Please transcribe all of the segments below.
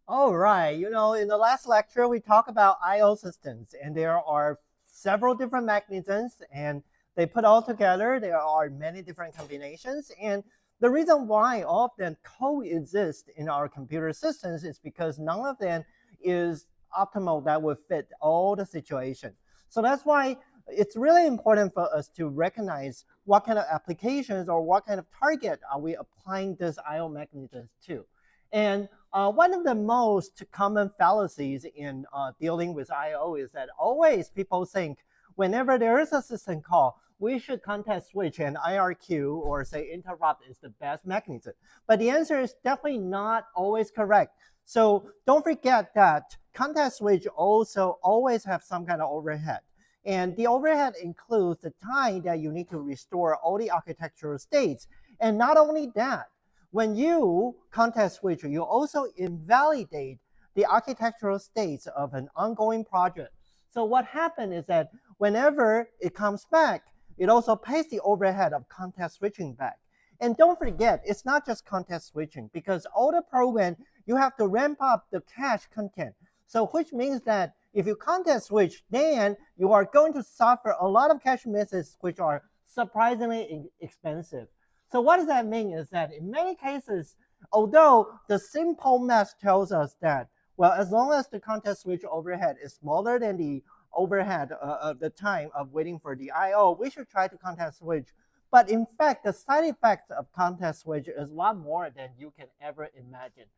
All right, in the last lecture, we talked about I/O systems, and there are several different mechanisms, and they put all together. There are many different combinations, and the reason why all of them coexist in our computer systems is because none of them is optimal that would fit all the situation. So that's why it's really important for us to recognize what kind of applications or what kind of target are we applying this I/O mechanisms to. And one of the most common fallacies in dealing with I/O is that always people think whenever there is a system call, we should context switch and IRQ or say interrupt is the best mechanism. But the answer is definitely not always correct. So don't forget that context switch also always have some kind of overhead. And the overhead includes the time that you need to restore all the architectural states. And not only that, when you context switch, you also invalidate the architectural states of an ongoing project. So what happened is that whenever it comes back, it also pays the overhead of context switching back. And don't forget, it's not just context switching, because all the program, you have to ramp up the cache content. So which means that if you context switch, then you are going to suffer a lot of cache misses, which are surprisingly expensive. So what does that mean is that in many cases, although the simple math tells us that, well, as long as the context switch overhead is smaller than the overhead of the time of waiting for the I/O, we should try to context switch. But in fact, the side effects of context switch is a lot more than you can ever imagine.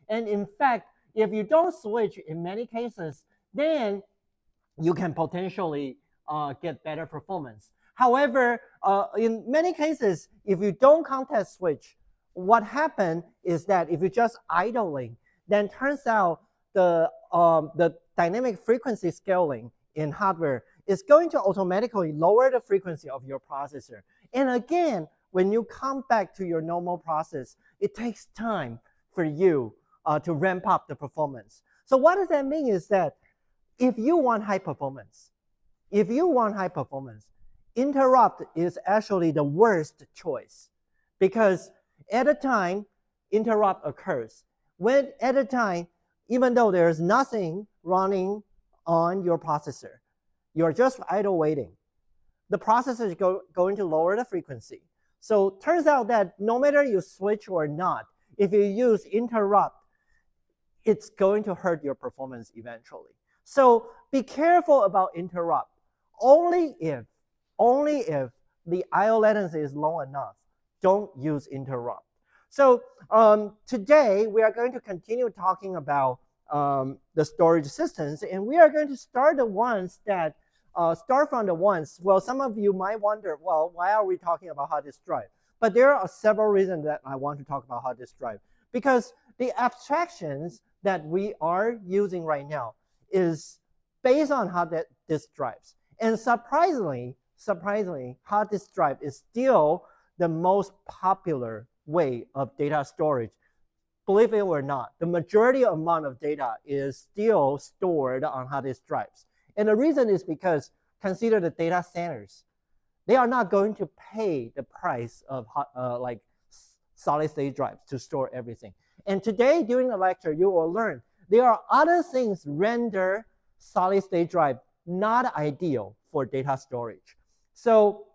And in fact, if you don't switch in many cases, then you can potentially get better performance. However, in many cases, if you don't context switch, what happens is that if you just idling, then turns out the dynamic frequency scaling in hardware is going to automatically lower the frequency of your processor. And again, when you come back to your normal process, it takes time for you to ramp up the performance. So what does that mean is that if you want high performance, interrupt is actually the worst choice, because at a time interrupt occurs. When at a time, even though there's nothing running on your processor, you're just idle waiting, the processor is going to lower the frequency. So turns out that no matter you switch or not, if you use interrupt, it's going to hurt your performance eventually. So be careful about interrupt. Only if the I/O latency is low enough, don't use interrupt. So today we are going to continue talking about the storage systems, and we are going to start from the ones. Well, some of you might wonder, well, why are we talking about hard disk drive? But there are several reasons that I want to talk about hard disk drive, because the abstractions that we are using right now is based on hard disk drives. And surprisingly, hard disk drive is still the most popular way of data storage. Believe it or not, the majority amount of data is still stored on hard disk drives. And the reason is because consider the data centers. They are not going to pay the price of like solid state drives to store everything. And today, during the lecture, you will learn there are other things render solid state drive not ideal for data storage. So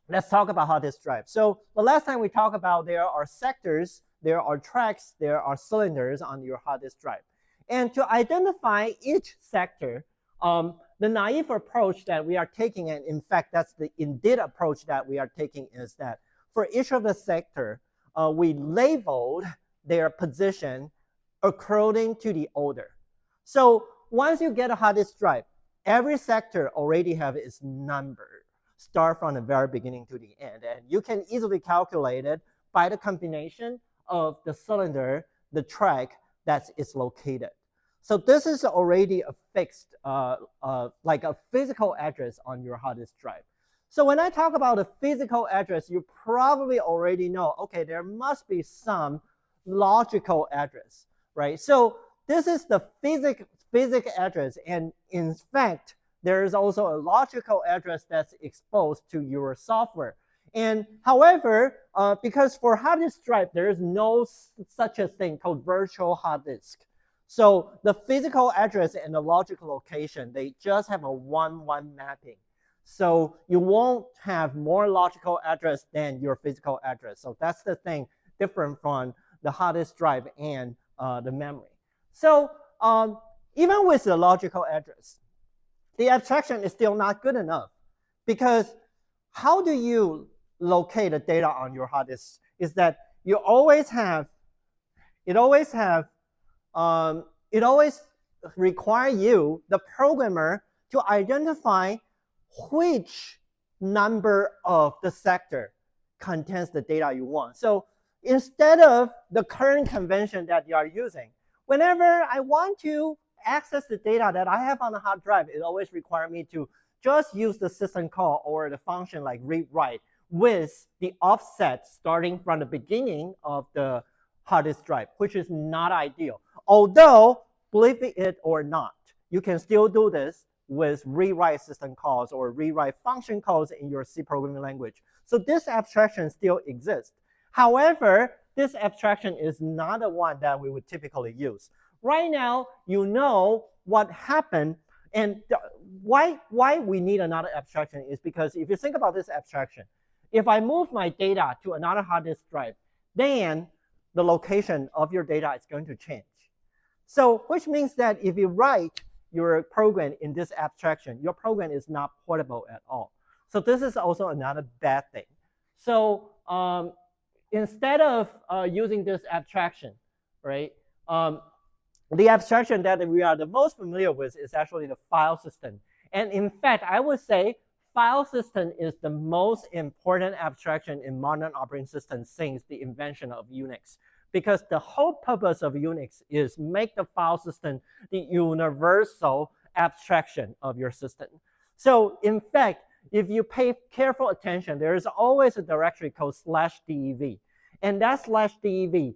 let's talk about hard disk drive. So the last time we talked about there are sectors, there are tracks, there are cylinders on your hard disk drive. And to identify each sector, the naive approach that we are taking, and in fact, that's the indeed approach that we are taking, is that for each of the sector, we labeled their position according to the order. So once you get a hard disk drive, every sector already have its number, start from the very beginning to the end. And you can easily calculate it by the combination of the cylinder, the track that is located. So this is already a fixed, like a physical address on your hard disk drive. So when I talk about a physical address, you probably already know, okay, there must be some logical address, right? So this is the physical address, and in fact, there is also a logical address that's exposed to your software. And however, because for hard disk drive, there is no such a thing called virtual hard disk. So the physical address and the logical location, they just have a 1-1 mapping. So you won't have more logical address than your physical address. So that's the thing different from the hard disk drive and the memory. So even with the logical address, the abstraction is still not good enough, because how do you locate the data on your hard disk? Is that you always have, it always require you, the programmer, to identify which number of the sector contains the data you want. So instead of the current convention that you are using, whenever I want to access the data that I have on the hard drive, it always requires me to just use the system call or the function like read write with the offset starting from the beginning of the hard disk drive, which is not ideal. Although, believe it or not, you can still do this with rewrite system calls or rewrite function calls in your C programming language. So this abstraction still exists. However, this abstraction is not the one that we would typically use. Right now, you know what happened, and why we need another abstraction is because if you think about this abstraction, if I move my data to another hard disk drive, then the location of your data is going to change. So which means that if you write your program in this abstraction, your program is not portable at all. So this is also another bad thing. So instead of using this abstraction, right, the abstraction that we are the most familiar with is actually the file system. And in fact, I would say file system is the most important abstraction in modern operating systems since the invention of Unix. Because the whole purpose of Unix is make the file system the universal abstraction of your system. So in fact, if you pay careful attention, there is always a directory called /dev. And that /dev,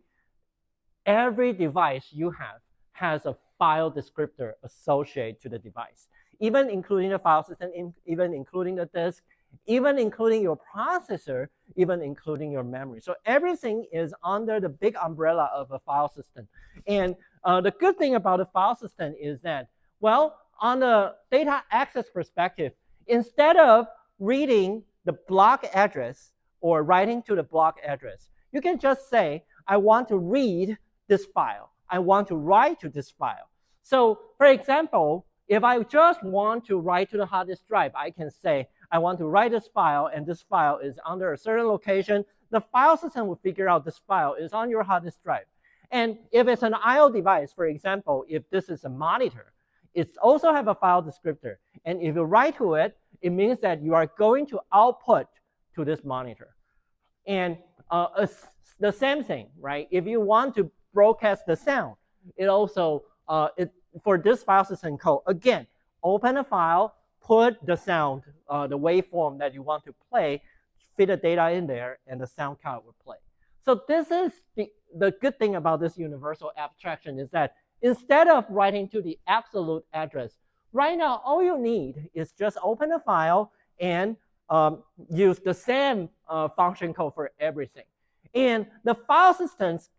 every device you have has a file descriptor associated to the device, even including the file system, even including the disk, even including your processor, even including your memory. So everything is under the big umbrella of a file system. And the good thing about the file system is that, well, on the data access perspective, instead of reading the block address or writing to the block address, you can just say, I want to read this file. I want to write to this file. So for example, if I just want to write to the hard disk drive, I can say, I want to write this file, and this file is under a certain location. The file system will figure out this file is on your hard disk drive. And if it's an I/O device, for example, if this is a monitor, it also have a file descriptor. And if you write to it, it means that you are going to output to this monitor. And the same thing, right? If you want to broadcast the sound, it also, for this file system code, again, open a file, put the sound, the waveform that you want to play, fit the data in there, and the sound card will play. So this is the good thing about this universal abstraction is that instead of writing to the absolute address, right now all you need is just open a file and use the same function code for everything. And the file system's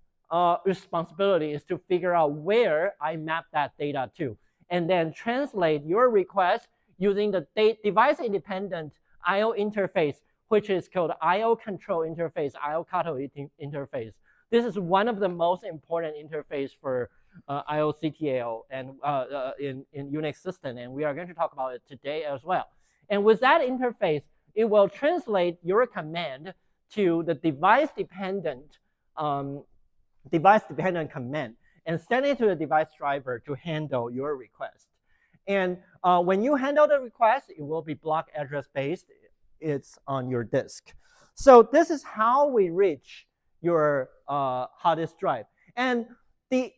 responsibility is to figure out where I map that data to, and then translate your request using the device-independent I/O interface, which is called I/O control interface, I/O catalytic interface. This is one of the most important interface for I/O CTL and in Unix system, and we are going to talk about it today as well. And with that interface, it will translate your command to the device-dependent command and send it to the device driver to handle your request. And when you handle the request, it will be block address based. It's on your disk. So this is how we reach your hard disk drive. And the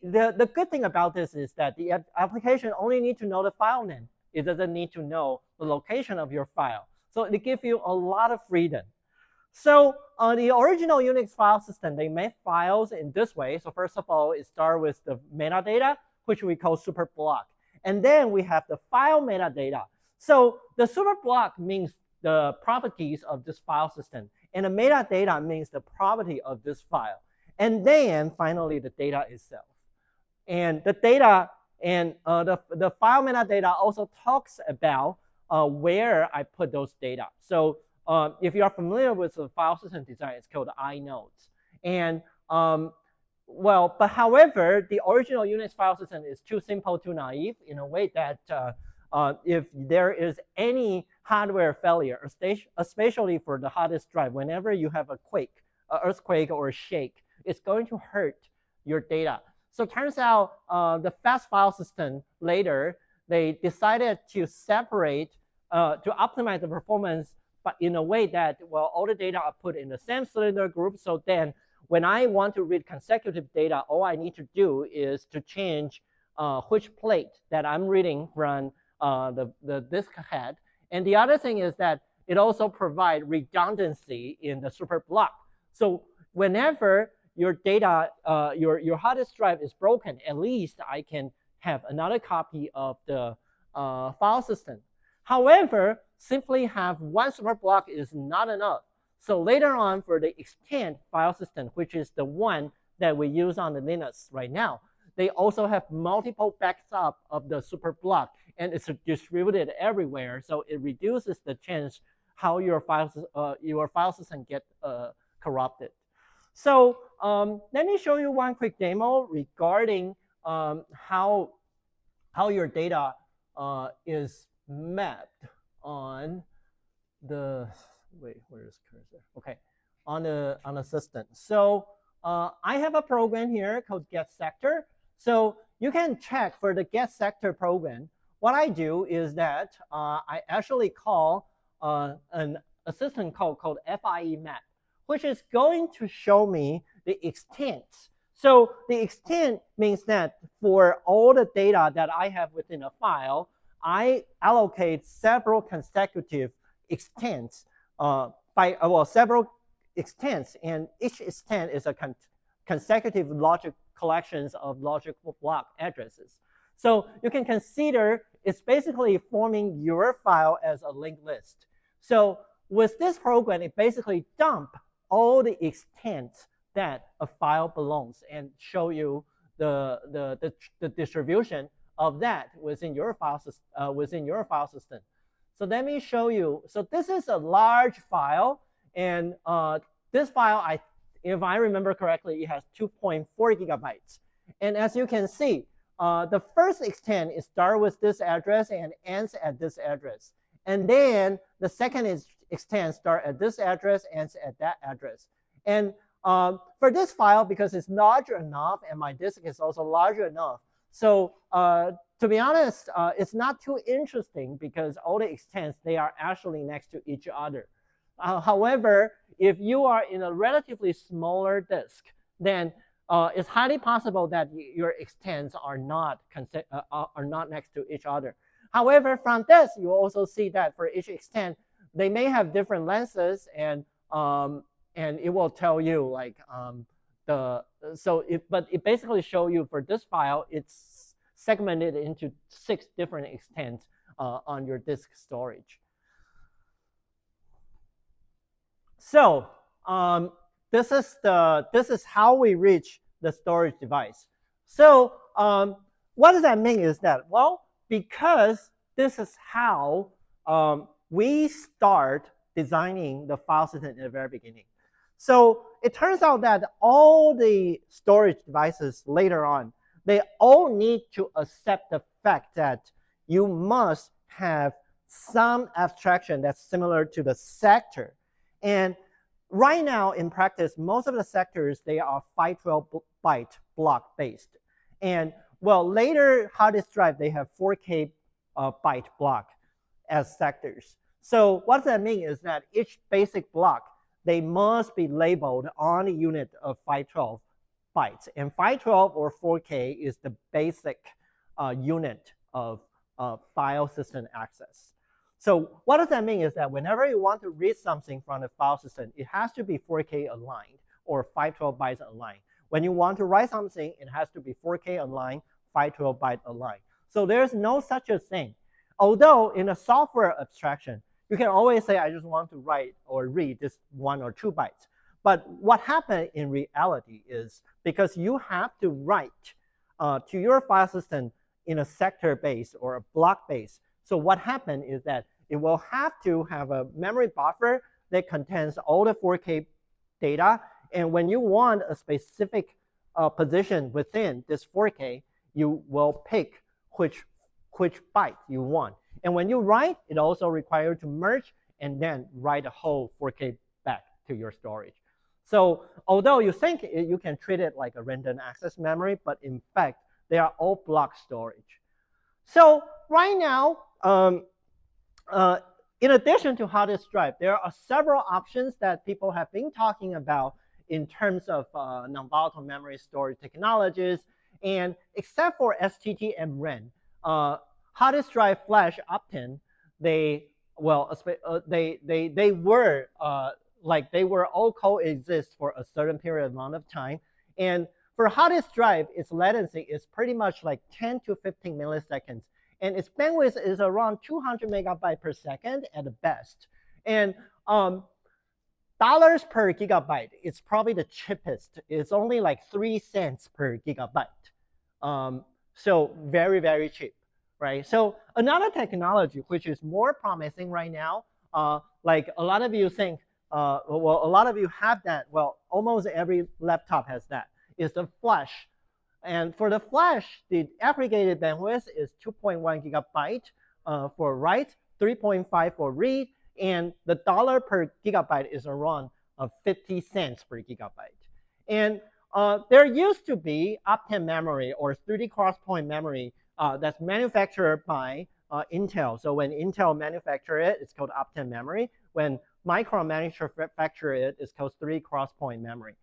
good thing about this is that the application only needs to know the file name. It doesn't need to know the location of your file. So it gives you a lot of freedom. So the original Unix file system, they made files in this way. So first of all, it starts with the metadata, which we call super block. And then we have the file metadata. So the super block means the properties of this file system. And the metadata means the property of this file. And then finally, the data itself. And the data and the file metadata also talks about where I put those data. So if you are familiar with the file system design, it's called inodes. And well, but however, the original Unix file system is too simple, too naive in a way that if there is any hardware failure, especially for the hard disk drive, whenever you have a quake, an earthquake or a shake, it's going to hurt your data. So it turns out the fast file system later, they decided to separate, to optimize the performance, but in a way that, well, all the data are put in the same cylinder group. So then when I want to read consecutive data, all I need to do is to change which plate that I'm reading from the disk head. And the other thing is that it also provides redundancy in the super block. So whenever your data, your hard disk drive is broken, at least I can have another copy of the file system. However, simply have one super block is not enough. So later on, for the extend file system, which is the one that we use on the Linux right now, they also have multiple backup of the super block, and it's distributed everywhere. So it reduces the chance how your file system get corrupted. So let me show you one quick demo regarding how your data is mapped on the, wait, where is cursor? Okay, on the system. So I have a program here called getSector. So you can check for the getSector program. What I do is that I actually call an assistant called FIE map, which is going to show me the extent. So the extent means that for all the data that I have within a file, I allocate several consecutive extents several extents, and each extent is a consecutive logic collections of logical block addresses. So you can consider it's basically forming your file as a linked list. So with this program, it basically dumps all the extents that a file belongs and show you the distribution of that within your file system. So let me show you. So this is a large file, and this file, if I remember correctly, it has 2.4 gigabytes. And as you can see, the first extent is start with this address and ends at this address. And then the second extent start at this address, ends at that address. And for this file, because it's large enough and my disk is also larger enough, so to be honest, it's not too interesting because all the extents, they are actually next to each other. However, if you are in a relatively smaller disk, then it's highly possible that your extents are not next to each other. However, from this, you also see that for each extent, they may have different lengths, and it will tell you like but it basically shows you for this file, it's segmented into 6 different extents on your disk storage. So this is how we reach the storage device. So what does that mean is that, well, because this is how we start designing the file system in the very beginning. So it turns out that all the storage devices later on, they all need to accept the fact that you must have some abstraction that's similar to the sector. And right now in practice, most of the sectors, they are 512-byte block based. And well, later hard disk drive, they have 4K byte block as sectors. So what that means is that each basic block, they must be labeled on a unit of 512 bytes. And 512 or 4K is the basic unit of file system access. So what does that mean is that whenever you want to read something from the file system, it has to be 4K aligned or 512 bytes aligned. When you want to write something, it has to be 4K aligned, 512 byte aligned. So there's no such a thing. Although in a software abstraction, you can always say, I just want to write or read this 1 or 2 bytes. But what happened in reality is because you have to write to your file system in a sector base or a block base. So what happened is that it will have to have a memory buffer that contains all the 4K data. And when you want a specific position within this 4K, you will pick which byte you want. And when you write, it also requires you to merge and then write a whole 4K back to your storage. So although you think you can treat it like a random access memory, but in fact, they are all block storage. So right now, in addition to hard disk drive, there are several options that people have been talking about in terms of non-volatile memory storage technologies. And except for STT and RAN, hard disk drive, flash, Optane, they were all coexist for a certain period amount of time. And for hard disk drive, its latency is pretty much like 10 to 15 milliseconds. And its bandwidth is around 200 megabytes per second at the best. And dollars per gigabyte, it's probably the cheapest. It's only like 3 cents per gigabyte. So very, very cheap, right? So another technology which is more promising right now, like a lot of you think, well, a lot of you have that. Well, almost every laptop has that, is the flash. And for the flash, the aggregated bandwidth is 2.1 gigabyte for write, 3.5 for read, and the dollar per gigabyte is around 50 cents per gigabyte. And there used to be Optane memory or 3D crosspoint memory that's manufactured by Intel. So when Intel manufacture it, it's called Optane memory. When Micron manufacture it, it's called 3D crosspoint memory.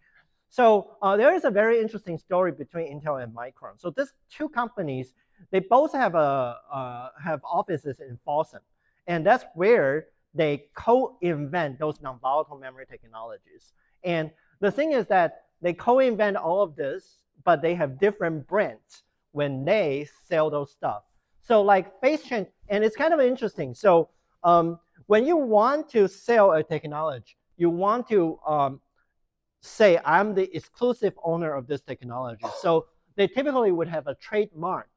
So there is a very interesting story between Intel and Micron. So these two companies, they both have offices in Folsom, and that's where they co-invent those non-volatile memory technologies. And the thing is that they co-invent all of this, but they have different brands when they sell those stuff. So like phase change, and it's kind of interesting. So when you want to sell a technology, you want to say, I'm the exclusive owner of this technology. So they typically would have a trademark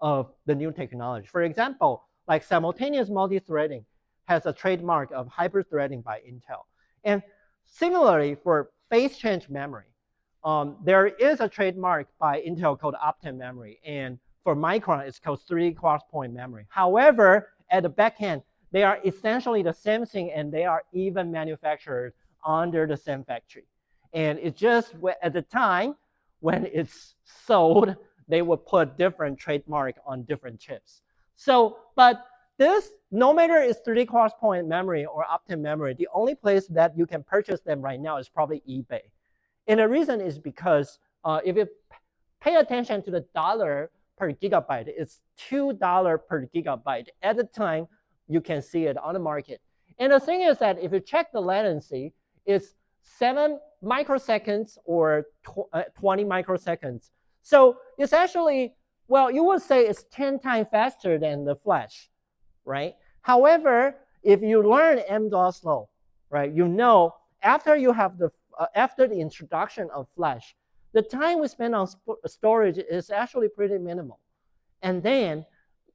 of the new technology. For example, like simultaneous multi-threading has a trademark of hyper-threading by Intel. And similarly, for phase change memory, there is a trademark by Intel called Optane memory. And for Micron, it's called 3D crosspoint memory. However, at the back end, they are essentially the same thing, and they are even manufactured under the same factory. And it's just at the time when it's sold, they would put different trademark on different chips. So, but this, no matter it's 3D crosspoint memory or Optane memory, the only place that you can purchase them right now is probably eBay. And the reason is because if you pay attention to the dollar per gigabyte, it's $2 per gigabyte. At the time, you can see it on the market. And the thing is that if you check the latency, it's 7 microseconds or 20 microseconds. So it's actually, well, you would say it's 10 times faster than the flash, right? However, if you learn MDOS law, right, you know after you have after the introduction of flash, the time we spend on storage is actually pretty minimal. And then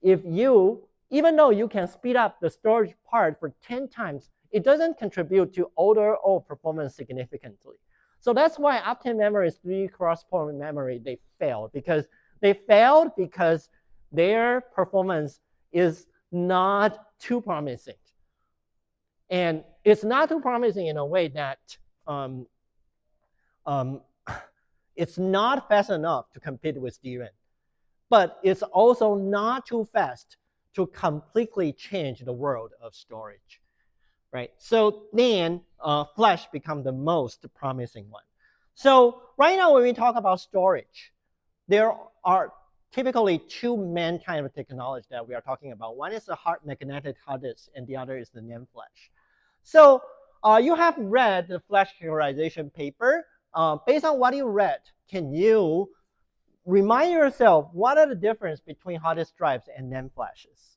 if you, even though you can speed up the storage part for 10 times, it doesn't contribute to overall performance significantly. So that's why Optane memory is 3D crosspoint memory, they failed because their performance is not too promising. And it's not too promising in a way that it's not fast enough to compete with DRAM, but it's also not too fast to completely change the world of storage. Right? So then flash becomes the most promising one. So right now when we talk about storage, there are typically two main kind of technology that we are talking about. One is the magnetic hard disk, and the other is the NAND flash. So you have read the flash categorization paper. Based on what you read, can you remind yourself what are the difference between hard disk drives and NAND flashes?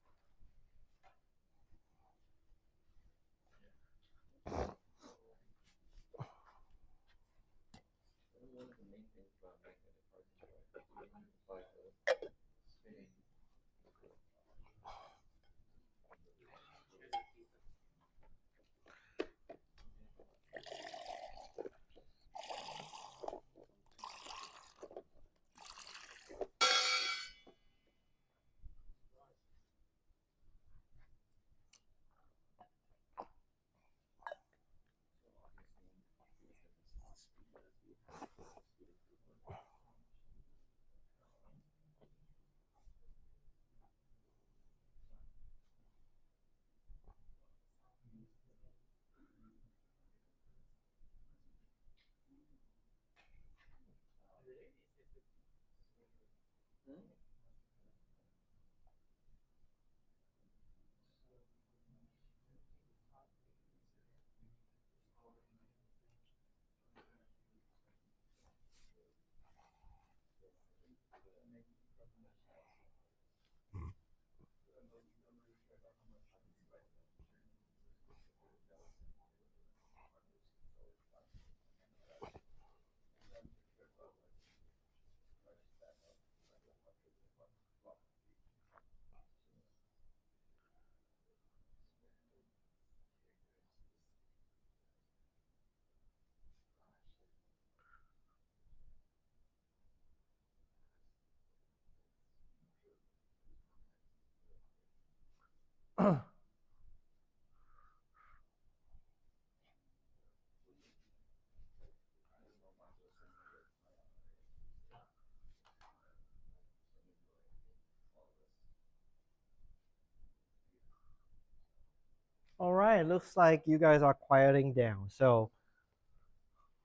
All right, looks like you guys are quieting down. So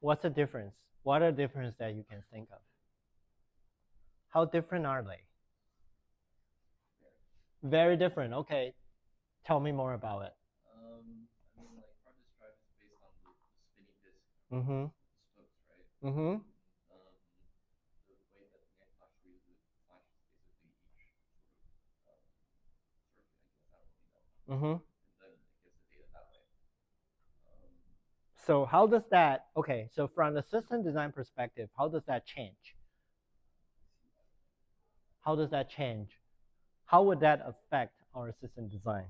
what's the difference? What are the differences that you can think of? How different are they? Very different. Okay, tell me more about it. Mm-hmm. Mm-hmm. Mm-hmm. So how does that, okay, so from the system design perspective, how does that change? How does that change? How would that affect our system design?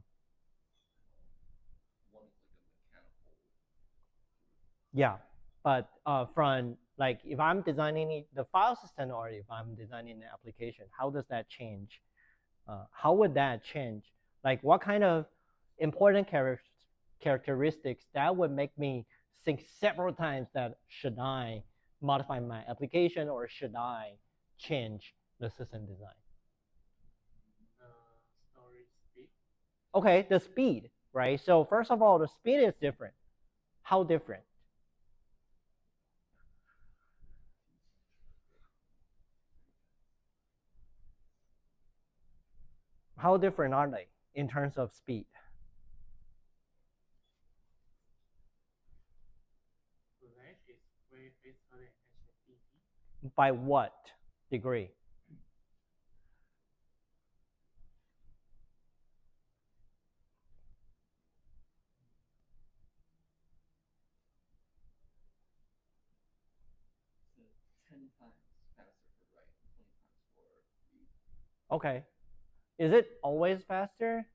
Yeah, but from like if I'm designing the file system or if I'm designing an application, how does that change? How would that change? Like what kind of important characteristics that would make me think several times that should I modify my application or should I change the system design? Okay, the speed, right? So first of all, the speed is different. How different? How different are they in terms of speed? By what degree? Okay. Is it always faster?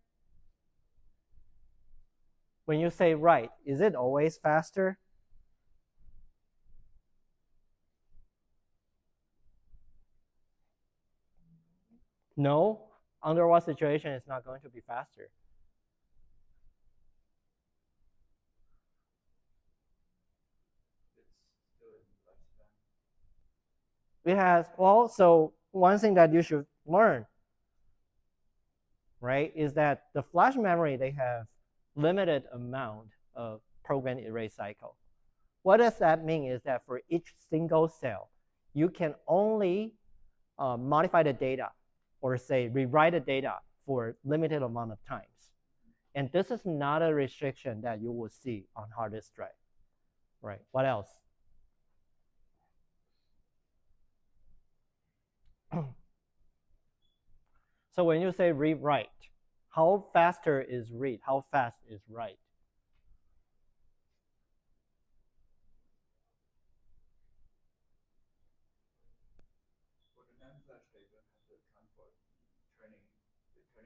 When you say write, is it always faster? No. Under what situation it's not going to be faster? It has, well, so one thing that you should learn, right, is that the flash memory, they have limited amount of program erase cycle. What does that mean is that for each single cell, you can only modify the data or say rewrite the data for limited amount of times. And this is not a restriction that you will see on hard disk drive, right? What else? So when you say rewrite, how faster is read? How fast is write?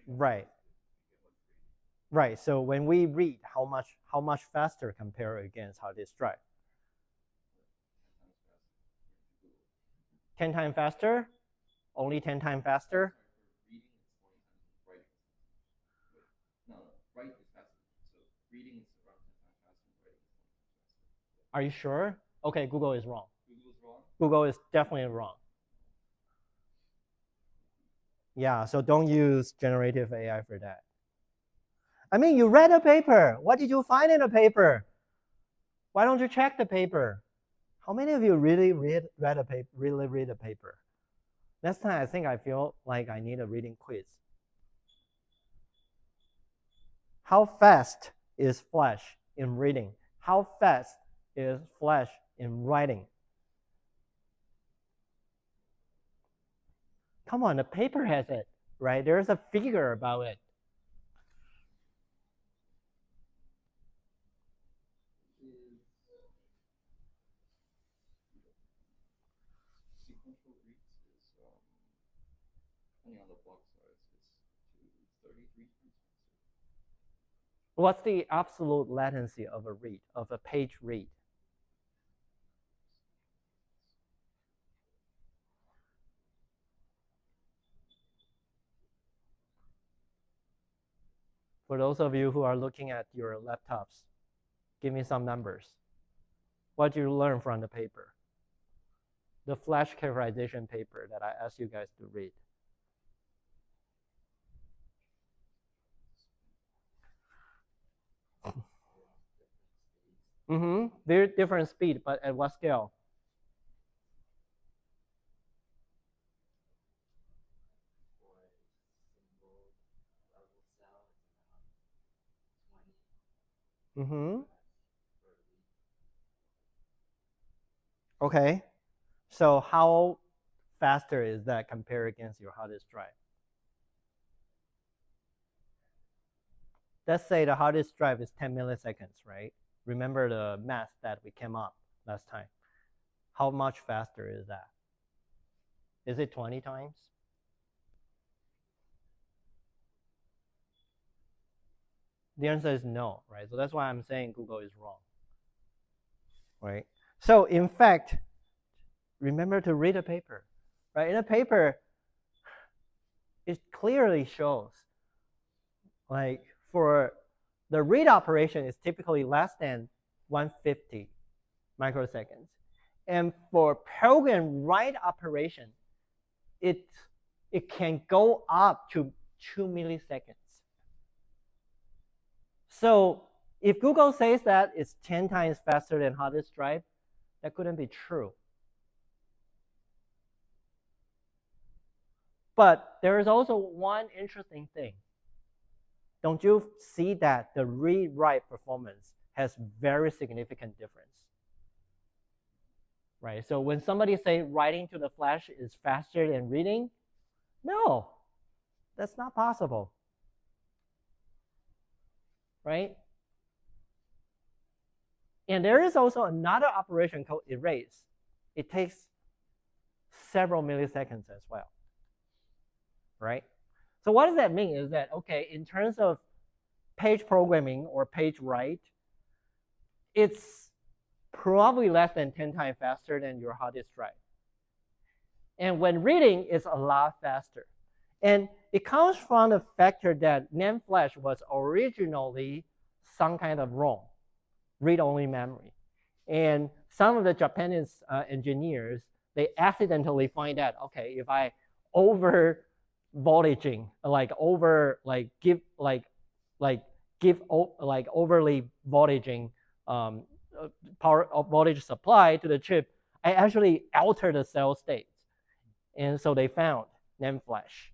Right. Right. So when we read, how much faster compared against hard disk drive? 10 times faster? Only 10 times faster? Are you sure? Okay, Google is wrong. Google is definitely wrong. Yeah, so don't use generative AI for that. I mean, you read a paper. What did you find in a paper? Why don't you check the paper? How many of you really read a paper? Really read a paper? Next time, I think I feel like I need a reading quiz. How fast is Flash in reading? How fast is Flash in writing? Come on, the paper has it, right? There's a figure about it. Sequential reads is depending on the block size, it's 33 times faster. What's the absolute latency of a read, of a page read? For those of you who are looking at your laptops, give me some numbers. What did you learn from the paper? The Flash characterization paper that I asked you guys to read. Very different speed, but at what scale? Okay. So how faster is that compared against your hard disk drive? Let's say the hard disk drive is 10 milliseconds, right? Remember the math that we came up last time. How much faster is that? Is it 20 times? The answer is no, right? So that's why I'm saying Google is wrong, right? So in fact, remember to read a paper, right? In a paper, it clearly shows, like for the read operation is typically less than 150 microseconds. And for program write operation, it can go up to 2 milliseconds. So if Google says that it's 10 times faster than hard disk drive, that couldn't be true. But there is also one interesting thing. Don't you see that the read-write performance has very significant difference? Right? So when somebody say writing to the Flash is faster than reading, no, that's not possible. Right? And there is also another operation called erase. It takes several milliseconds as well. Right? So what does that mean is that, okay, in terms of page programming or page write, it's probably less than 10 times faster than your hard disk drive. And when reading, it's a lot faster. And it comes from the factor that NAND flash was originally some kind of ROM, read-only memory. And some of the Japanese engineers, they accidentally find out, okay, if I over voltaging, give overly voltaging power of voltage supply to the chip, I actually alter the cell state. And so they found NAND flash.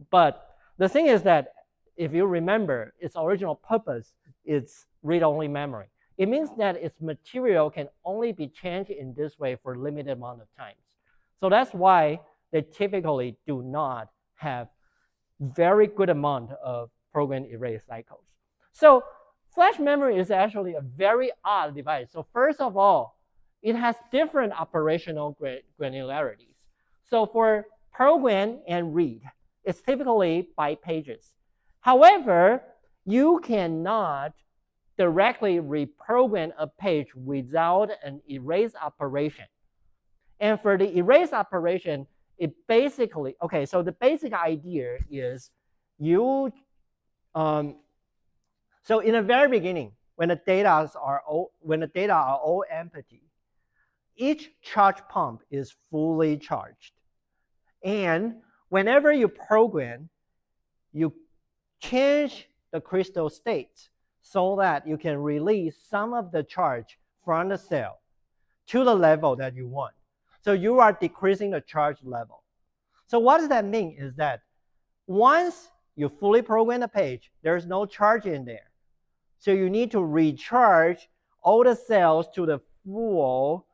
But the thing is that if you remember, its original purpose is read-only memory. It means that its material can only be changed in this way for a limited amount of times. So that's why they typically do not have very good amount of program erase cycles. So flash memory is actually a very odd device. So first of all, it has different operational granularities. So for program and read, it's typically by pages. However, you cannot directly reprogram a page without an erase operation. And for the erase operation, it basically, okay, so the basic idea is you, so in the very beginning, when the data are all empty, each charge pump is fully charged. And whenever you program, you change the crystal state so that you can release some of the charge from the cell to the level that you want. So you are decreasing the charge level. So what does that mean is that once you fully program the page, there's no charge in there. So you need to recharge all the cells to the full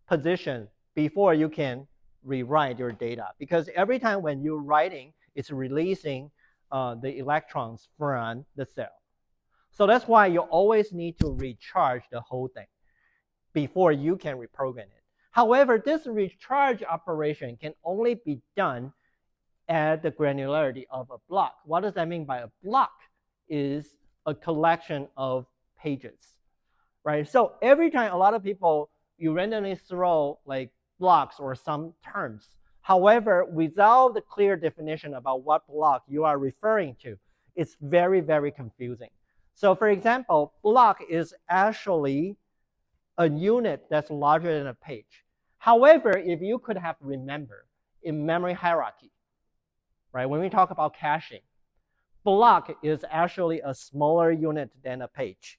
position before you can rewrite your data. Because every time when you're writing, it's releasing the electrons from the cell. So that's why you always need to recharge the whole thing before you can reprogram it. However, this recharge operation can only be done at the granularity of a block. What does that mean by a block? Is a collection of pages, right? So every time a lot of people, you randomly throw like blocks or some terms. However, without the clear definition about what block you are referring to, it's very, very confusing. So for example, block is actually a unit that's larger than a page. However, if you could have remembered in memory hierarchy, right, when we talk about caching, block is actually a smaller unit than a page,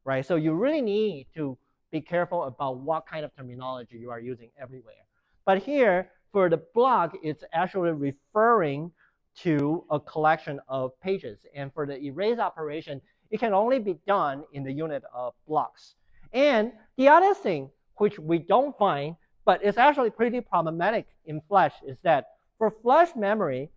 right? So you really need to be careful about what kind of terminology you are using everywhere. But here, for the block, it's actually referring to a collection of pages. And for the erase operation, it can only be done in the unit of blocks. And the other thing, which we don't find, but it's actually pretty problematic in Flash, is that for Flash memory,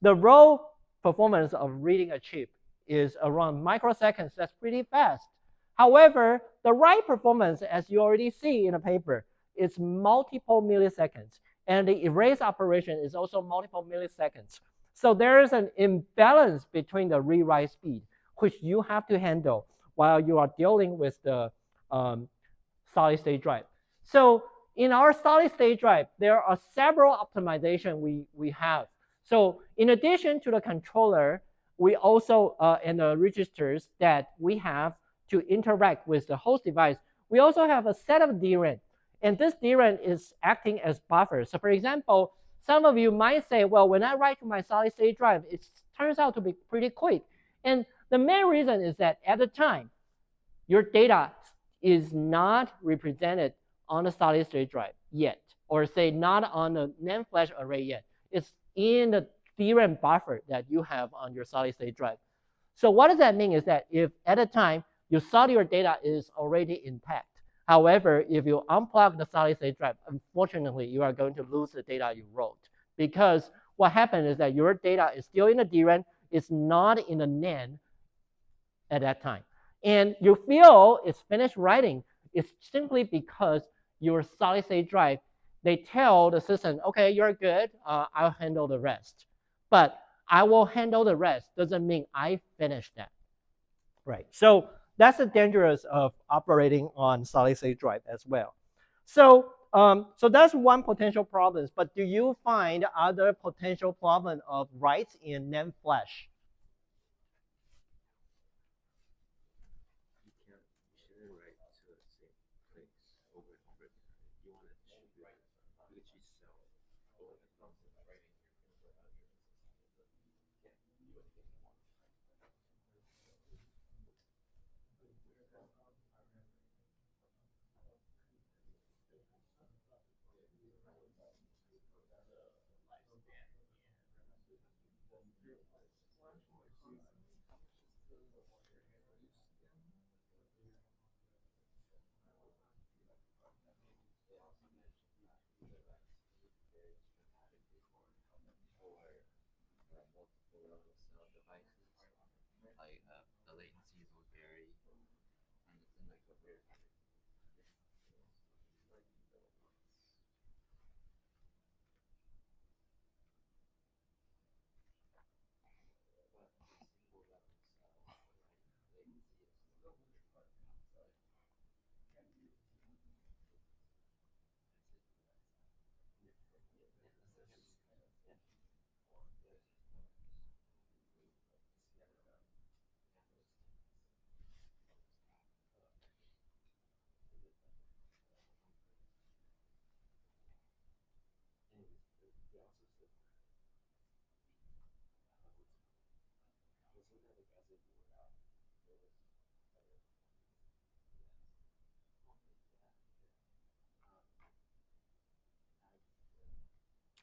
the raw performance of reading a chip is around microseconds. That's pretty fast. However, the write performance, as you already see in the paper, is multiple milliseconds. And the erase operation is also multiple milliseconds. So there is an imbalance between the rewrite speed, which you have to handle while you are dealing with the solid state drive. So in our solid state drive, there are several optimizations we have. So in addition to the controller, we also, and the registers that we have to interact with the host device, we also have a set of DRAM. And this DRAM is acting as buffer. So for example, some of you might say, well, when I write to my solid state drive, it turns out to be pretty quick. And the main reason is that at the time, your data is not represented on the solid state drive yet, or say not on the NAND flash array yet. It's in the DRAM buffer that you have on your solid state drive. So what does that mean is that if at a time you saw your data is already intact, however, if you unplug the solid state drive, unfortunately, you are going to lose the data you wrote, because what happened is that your data is still in the DRAM, it's not in the NAND at that time. And you feel it's finished writing, it's simply because your solid state drive, they tell the system, okay, you're good, I'll handle the rest. But I will handle the rest doesn't mean I finished that, right? So that's the dangerous of operating on solid state drive as well. So, so that's one potential problem. But do you find other potential problem of writes in NAND flash? Like the latencies will vary, and it's in like a very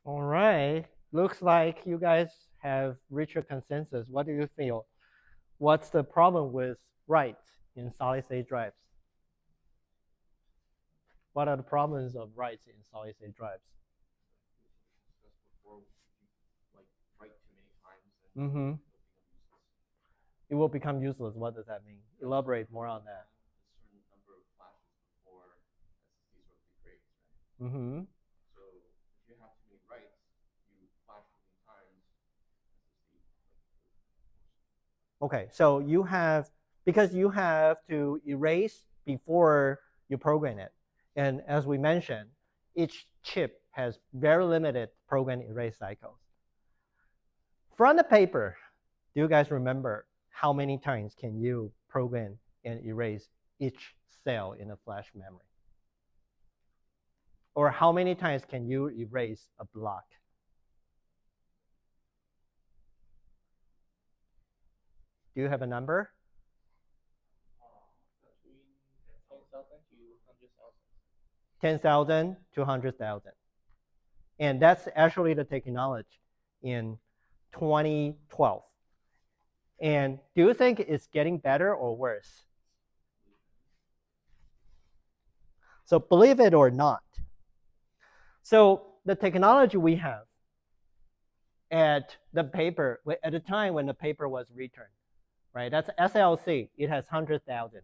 All right. looks like you guys have reached a consensus. What do you feel? What's the problem with writes in solid state drives? What are the problems of writes in solid state drives? Mm-hmm. It will become useless. What does that mean? Elaborate more on that. Mm-hmm. So if you have too many writes, you flash too many times. Okay, so you have, because you have to erase before you program it. And as we mentioned, each chip has very limited program erase cycles. From the paper, do you guys remember how many times can you program and erase each cell in a flash memory? Or how many times can you erase a block? Do you have a number? Between 10,000 to 100,000. 10,000 to 100,000. And that's actually the technology in 2012. And do you think it's getting better or worse? So believe it or not. So the technology we have at the paper, at the time when the paper was returned, right? That's SLC, it has 100,000.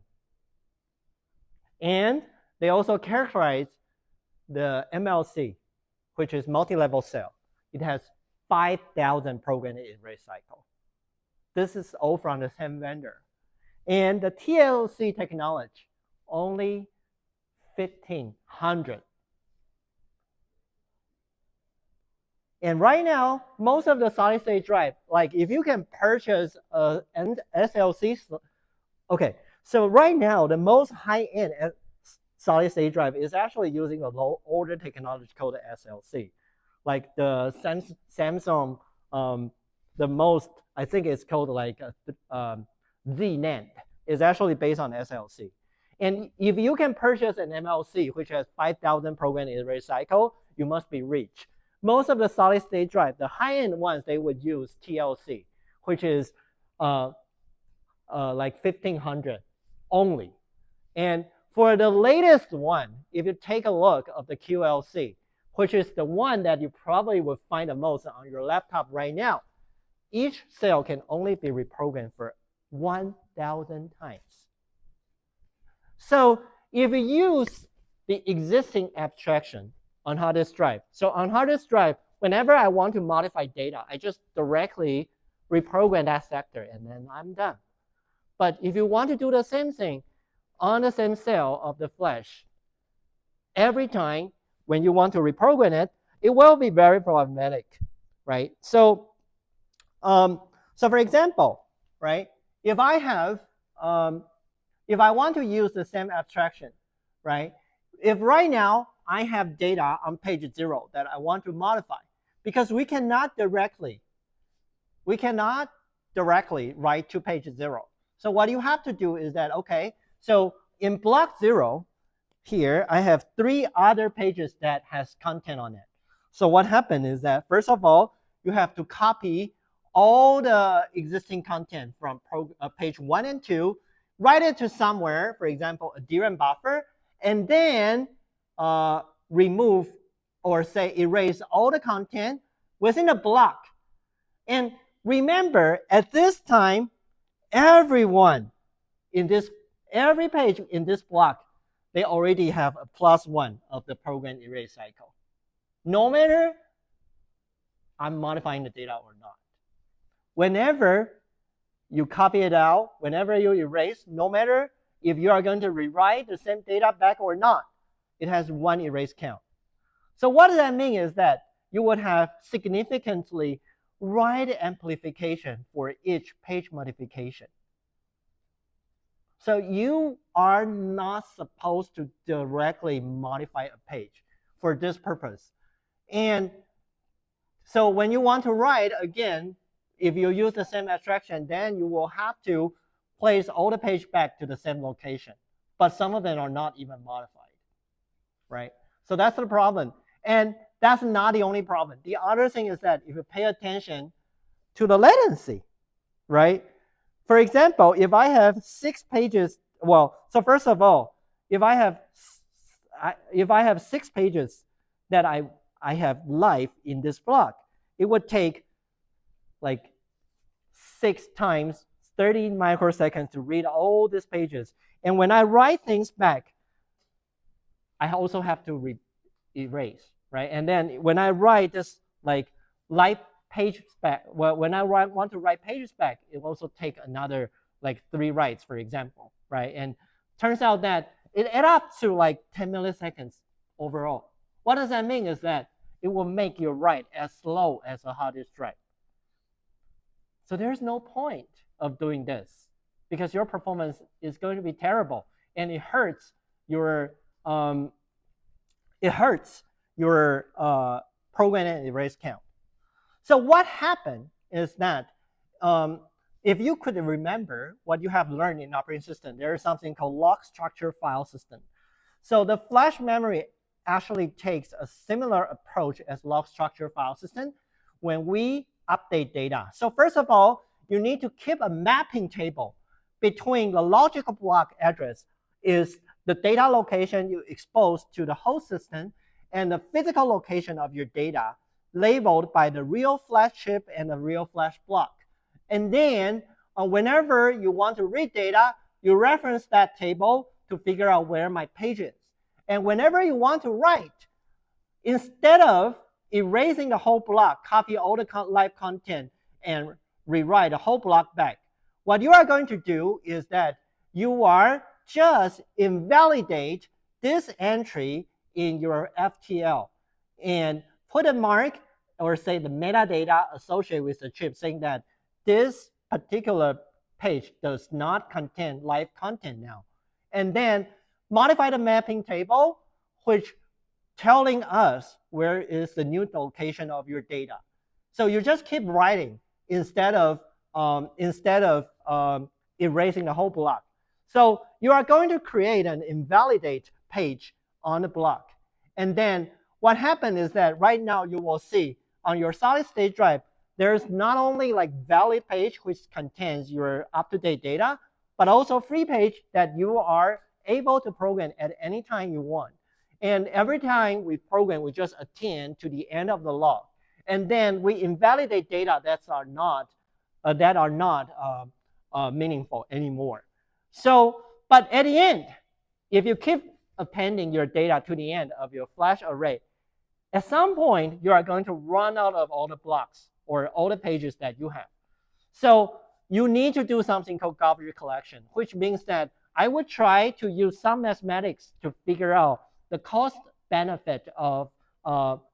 And they also characterize the MLC, which is multi-level cell. It has 5,000 program erase cycle. This is all from the same vendor. And the TLC technology, only 1,500. And right now, most of the solid state drive, like if you can purchase an SLC, okay, so right now, the most high-end solid state drive is actually using a low order technology called SLC. Like the Samsung, the most, I think it's called like Z-NAND, is actually based on SLC. And if you can purchase an MLC, which has 5,000 program erase cycle, you must be rich. Most of the solid state drive, the high-end ones, they would use TLC, which is like 1,500 only. And for the latest one, if you take a look of the QLC, which is the one that you probably will find the most on your laptop right now, each cell can only be reprogrammed for 1,000 times. So if you use the existing abstraction on hard disk drive, so on hard disk drive, whenever I want to modify data, I just directly reprogram that sector and then I'm done. But if you want to do the same thing on the same cell of the flash, every time when you want to reprogram it, it will be very problematic, right? So, so for example, right, if I have, if I want to use the same abstraction, right, if right now I have data on page 0 that I want to modify, because we cannot directly write to page 0. So what you have to do is that, okay, so in block 0, here I have 3 other pages that has content on it. So what happened is that, first of all, you have to copy all the existing content from page 1 and 2, write it to somewhere, for example, a DRAM buffer, and then remove or say erase all the content within a block. And remember, at this time, every page in this block, they already have a +1 of the program erase cycle. No matter I'm modifying the data or not. Whenever you copy it out, whenever you erase, no matter if you are going to rewrite the same data back or not, it has 1 erase count. So what does that mean is that you would have significantly write amplification for each page modification. So you are not supposed to directly modify a page for this purpose. And so when you want to write, again, if you use the same abstraction, then you will have to place all the page back to the same location. But some of them are not even modified, right? So that's the problem. And that's not the only problem. The other thing is that if you pay attention to the latency, right? For example, if I have 6 pages, so first of all, if I have 6 pages that I have live in this block, it would take like 6 times 30 microseconds to read all these pages. And when I write things back, I also have to erase, right? And then when I write this like live page back, when I want to write pages back, it also take another like 3 writes, for example, right? And turns out that it adds up to like 10 milliseconds overall. What does that mean is that it will make your write as slow as a hard disk drive. So there's no point of doing this because your performance is going to be terrible and it hurts your program and erase count. So what happened is that if you could remember what you have learned in operating system, there is something called log structure file system. So the flash memory actually takes a similar approach as log structure file system when we update data. So first of all, you need to keep a mapping table between the logical block address is the data location you expose to the host system and the physical location of your data labeled by the real flash chip and the real flash block. And then whenever you want to read data, you reference that table to figure out where my page is. And whenever you want to write, instead of erasing the whole block, copy all the live content, and rewrite the whole block back, what you are going to do is that you are just invalidate this entry in your FTL and put a mark or say the metadata associated with the chip saying that this particular page does not contain live content now. And then modify the mapping table, which telling us where is the new location of your data. So you just keep writing instead of erasing the whole block. So you are going to create an invalidate page on the block. And then what happened is that right now you will see on your solid state drive, there's not only like valid page which contains your up-to-date data, but also free page that you are able to program at any time you want. And every time we program, we just attend to the end of the log. And then we invalidate data that are not meaningful anymore. So, but at the end, if you keep appending your data to the end of your flash array, at some point, you are going to run out of all the blocks or all the pages that you have. So you need to do something called garbage collection, which means that I would try to use some mathematics to figure out the cost benefit of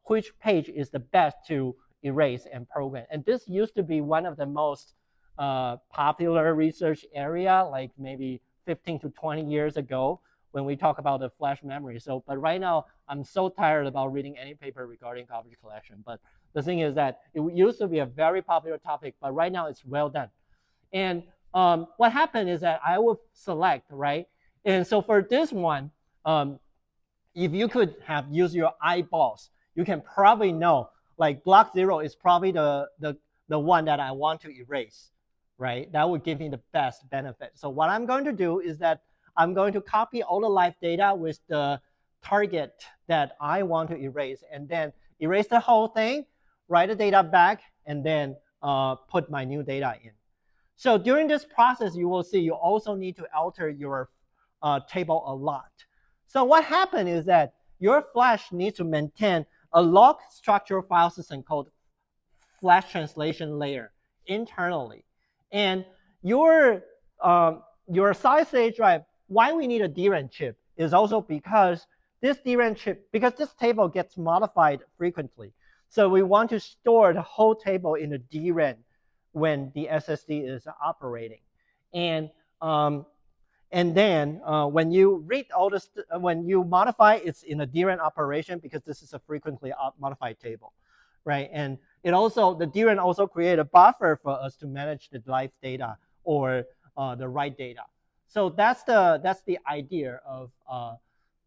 which page is the best to erase and program. And this used to be one of the most popular research area, like maybe 15 to 20 years ago when we talk about the flash memory. So, but right now, I'm so tired about reading any paper regarding garbage collection. But the thing is that it used to be a very popular topic, but right now it's well done. And what happened is that I would select, right? And so for this one, if you could have used your eyeballs, you can probably know, like block 0 is probably the one that I want to erase, right? That would give me the best benefit. So what I'm going to do is that I'm going to copy all the live data with the target that I want to erase, and then erase the whole thing, write the data back, and then put my new data in. So during this process, you will see you also need to alter your table a lot. So what happened is that your flash needs to maintain a log structure file system called flash translation layer internally. And your solid state drive, why we need a DRAM chip is also because this DRAM chip, because this table gets modified frequently. So we want to store the whole table in the DRAM when the SSD is operating. And then when you read all this, when you modify, it's in a DRAM operation because this is a frequently modified table, right? And it also, the DRAM also create a buffer for us to manage the live data or the write data. So that's the idea of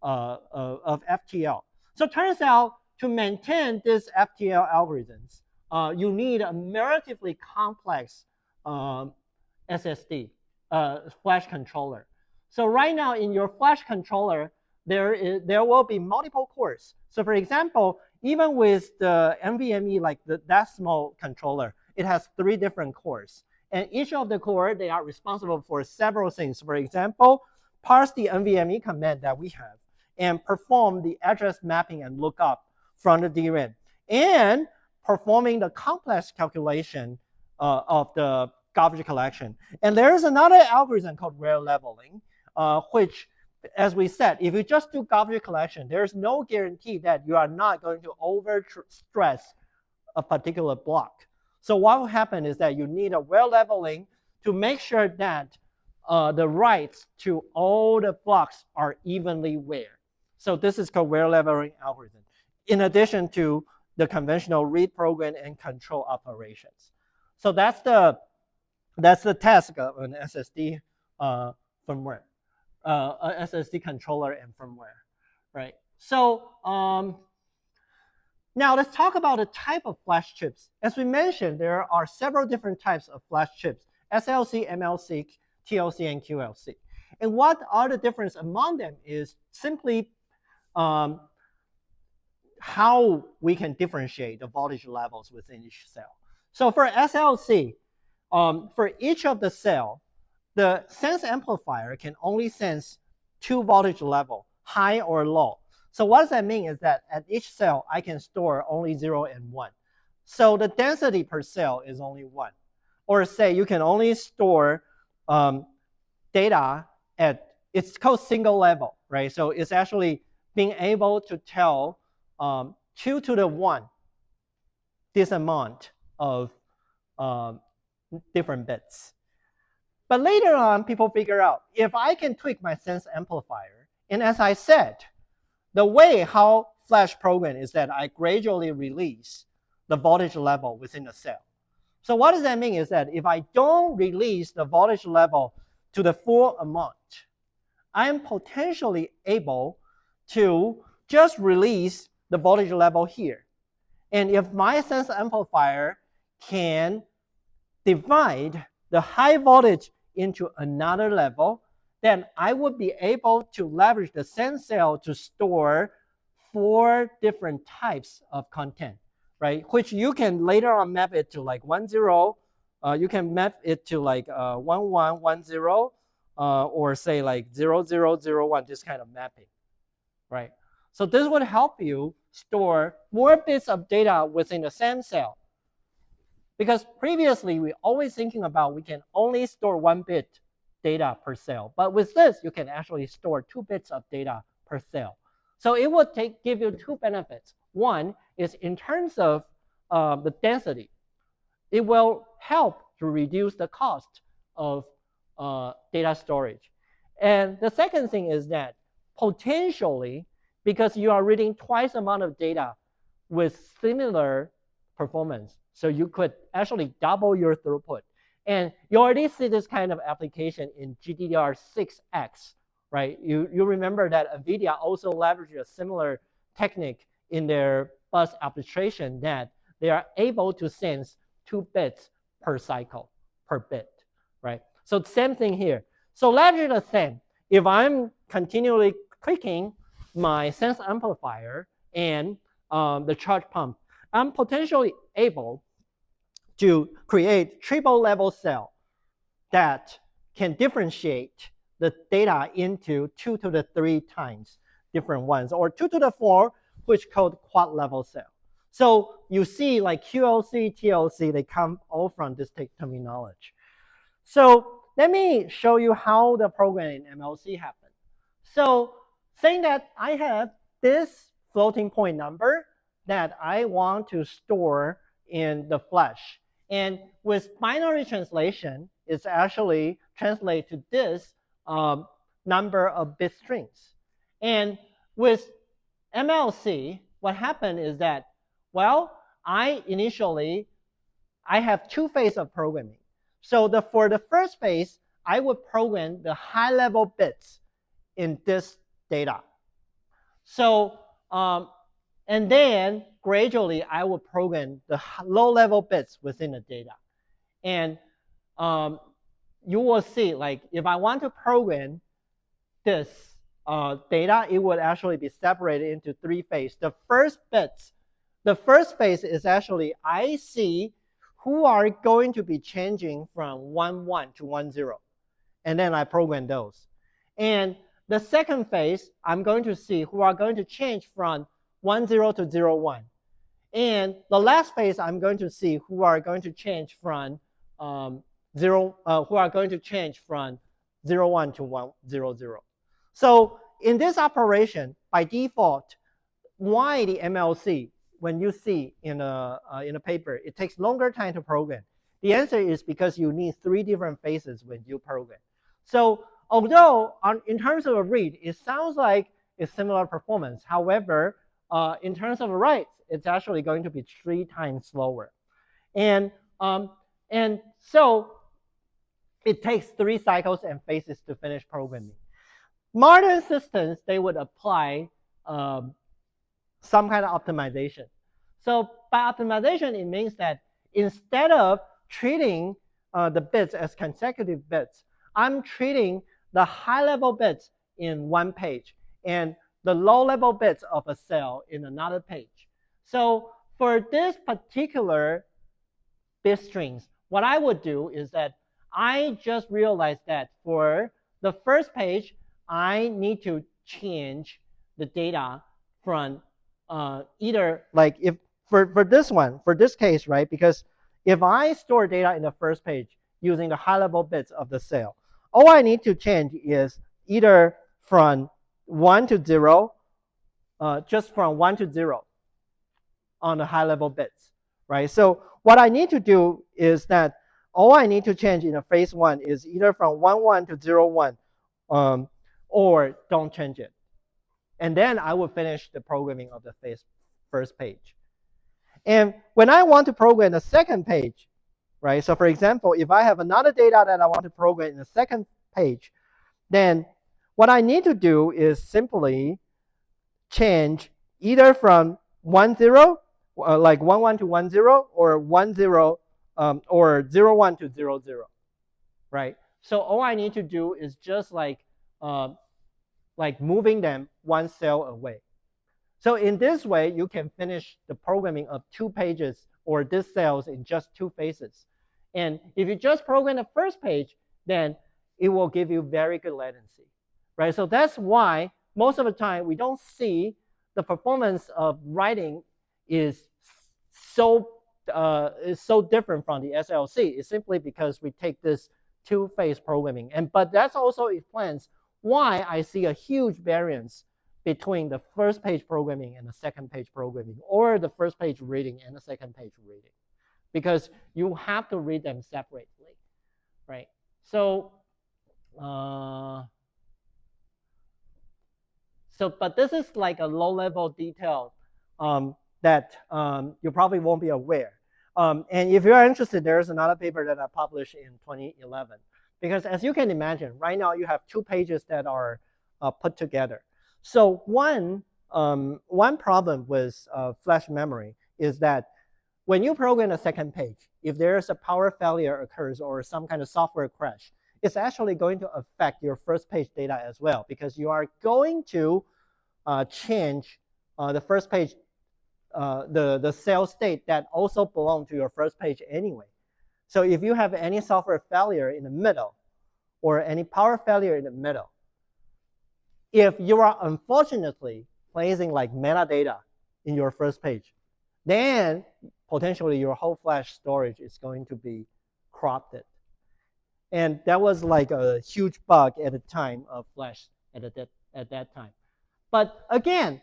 FTL. So it turns out to maintain this FTL algorithms, you need a relatively complex SSD, flash controller. So right now in your flash controller, there will be multiple cores. So for example, even with the NVMe, like that small controller, it has 3 different cores. And each of the core, they are responsible for several things. For example, parse the NVMe command that we have and perform the address mapping and lookup from the DRAM, and performing the complex calculation of the garbage collection. And there is another algorithm called rare leveling, which, as we said, if you just do garbage collection, there's no guarantee that you are not going to overstress a particular block. So what will happen is that you need a rare leveling to make sure that the writes to all the blocks are evenly weighted. So this is called rare leveling algorithm, in addition to the conventional read, program, and control operations. So that's the task of an SSD firmware, SSD controller and firmware, right? So now let's talk about the type of flash chips. As we mentioned, there are several different types of flash chips: SLC, MLC, TLC, and QLC. And what are the difference among them is simply how we can differentiate the voltage levels within each cell. So for SLC, for each of the cell, the sense amplifier can only sense 2 voltage level, high or low. So what does that mean is that at each cell, I can store only 0 and 1. So the density per cell is only 1. Or say you can only store data at, it's called single level, right? So it's actually being able to tell 2 to the 1 this amount of different bits. But later on, people figure out if I can tweak my sense amplifier, and as I said, the way how flash program is that I gradually release the voltage level within the cell. So what does that mean is that if I don't release the voltage level to the full amount, I am potentially able to just release the voltage level here. And if my sense amplifier can divide the high voltage into another level, then I would be able to leverage the sense cell to store 4 different types of content, right? Which you can later on map it to like 1, 0. You can map it to like 1, 1, 1, 0, or say like 0, 0, 0, 1, this kind of mapping, right? So this would help you store more bits of data within the same cell. Because previously, we always thinking about we can only store 1 bit data per cell. But with this, you can actually store 2 bits of data per cell. So it will give you 2 benefits. One is in terms of the density. It will help to reduce the cost of data storage. And the second thing is that potentially, because you are reading twice the amount of data with similar performance, so you could actually double your throughput. And you already see this kind of application in GDDR6X, right? You remember that NVIDIA also leveraged a similar technique in their bus arbitration, that they are able to sense 2 bits per cycle, per bit, right? So same thing here. So leverage the same. If I'm continually clicking my sense amplifier and the charge pump, I'm potentially able to create triple level cell that can differentiate the data into 2 to the 3 times different ones, or 2 to the 4, which called quad level cell. So you see like QLC, TLC, they come all from this terminology. So let me show you how the program in MLC happened. So saying that I have this floating point number that I want to store in the flash. And with binary translation, it's actually translate to this number of bit strings. And with MLC, what happened is that, well, I have 2 phases of programming. So for the first phase, I would program the high level bits in this data. So And then gradually, I will program the low-level bits within the data. And you will see, like, if I want to program this data, it would actually be separated into 3 phases. The first phase is actually I see who are going to be changing from 1, 1 to 1, 0. And then I program those. And the second phase, I'm going to see who are going to change from 1, 0 to 0, 1. And the last phase, I'm going to see who are going to change from who are going to change from 0, 1 to 1, 0, 0. So in this operation, by default, why the MLC, when you see in a paper, it takes longer time to program? The answer is because you need 3 different phases when you program. So although in terms of a read, it sounds like it's similar performance. However, in terms of writes, it's actually going to be 3 times slower. And so it takes 3 cycles and phases to finish programming. Modern systems, they would apply some kind of optimization. So by optimization, it means that instead of treating the bits as consecutive bits, I'm treating the high-level bits in one page and the low-level bits of a cell in another page. So for this particular bit strings, what I would do is that I just realized that for the first page, I need to change the data from either, like, if for this one, for this case, right? Because if I store data in the first page using the high-level bits of the cell, all I need to change is either from 1 to 0, just from 1 to 0 on the high-level bits, right? So what I need to do is that all I need to change in the phase 1 is either from 1, 1 to 0, 1, or don't change it. And then I will finish the programming of the first page. And when I want to program the second page, right? So for example, if I have another data that I want to program in the second page, then what I need to do is simply change either from 1, 0, like 1, 1 to 1, 0, or 1, 0, or 0, 1 to 0, 0, right? So all I need to do is just like moving them 1 cell away. So in this way, you can finish the programming of 2 pages or these cells in just 2 phases. And if you just program the first page, then it will give you very good latency, right? So that's why most of the time we don't see the performance of writing is so different from the SLC. It's simply because we take this 2-phase programming. But that's also explains why I see a huge variance between the first page programming and the second page programming, or the first page reading and the second page reading, because you have to read them separately, right? So, but this is like a low-level detail that you probably won't be aware. And if you're interested, there's another paper that I published in 2011. Because as you can imagine, right now you have 2 pages that are put together. So one problem with flash memory is that when you program a second page, if there's a power failure occurs or some kind of software crash, it's actually going to affect your first page data as well, because you are going to change the first page, the cell state that also belong to your first page anyway. So if you have any software failure in the middle or any power failure in the middle, if you are unfortunately placing like metadata in your first page, then potentially your whole flash storage is going to be corrupted. And that was like a huge bug at the time of flash at that time. But again,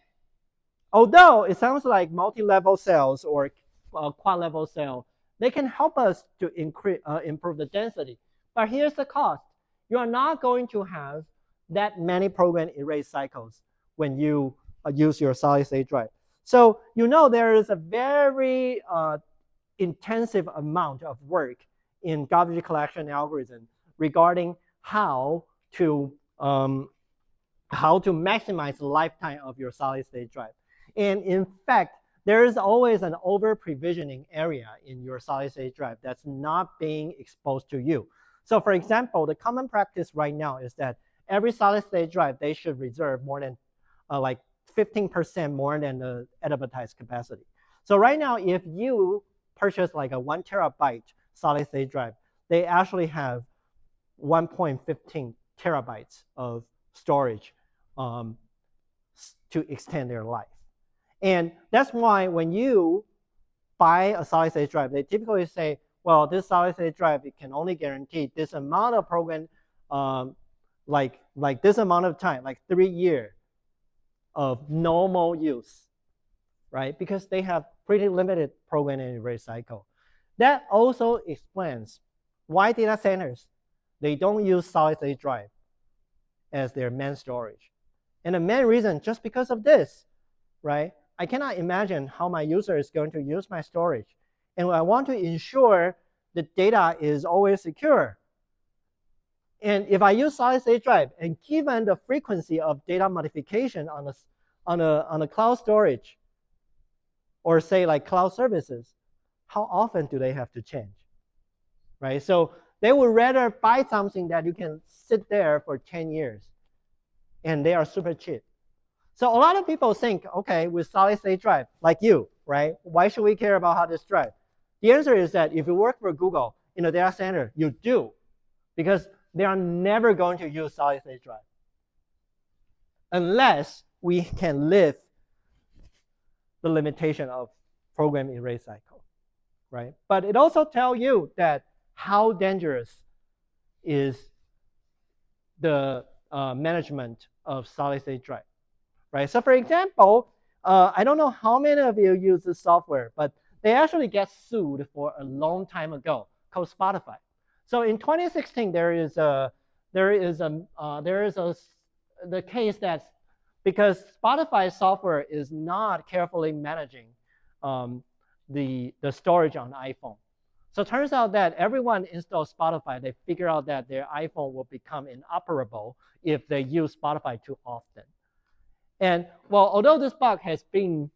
although it sounds like multi-level cells or quad-level cell, they can help us to improve the density. But here's the cost. You are not going to have that many program erase cycles when you use your solid-state drive. So you know there is a very intensive amount of work in garbage collection algorithm regarding how to maximize the lifetime of your solid-state drive. And in fact, there is always an over-provisioning area in your solid-state drive that's not being exposed to you. So for example, the common practice right now is that every solid-state drive, they should reserve more than like 15% more than the advertised capacity. So right now, if you purchase like a 1 terabyte solid-state drive, they actually have 1.15 terabytes of storage to extend their life. And that's why when you buy a solid-state drive, they typically say, well, this solid-state drive, it can only guarantee this amount of program, like this amount of time, like 3 years of normal use, right? Because they have pretty limited program and erase cycle. That also explains why data centers, they don't use solid-state drive as their main storage. And the main reason, just because of this, right? I cannot imagine how my user is going to use my storage. And I want to ensure the data is always secure. And if I use solid-state drive, and given the frequency of data modification on a cloud storage, or say like cloud services, how often do they have to change, right? So they would rather buy something that you can sit there for 10 years, and they are super cheap. So a lot of people think, okay, with solid-state drive, like you, right? Why should we care about hard disk drive? The answer is that if you work for Google in a data center, you do, because they are never going to use solid-state drive unless we can lift the limitation of program erase cycle, right? But it also tells you that how dangerous is the management of solid-state drive, right? So for example, I don't know how many of you use this software, but they actually get sued for a long time ago called Spotify. So in 2016, there is the case that because Spotify software is not carefully managing the storage on iPhone. So it turns out that everyone installs Spotify, they figure out that their iPhone will become inoperable if they use Spotify too often. And well, although this bug has been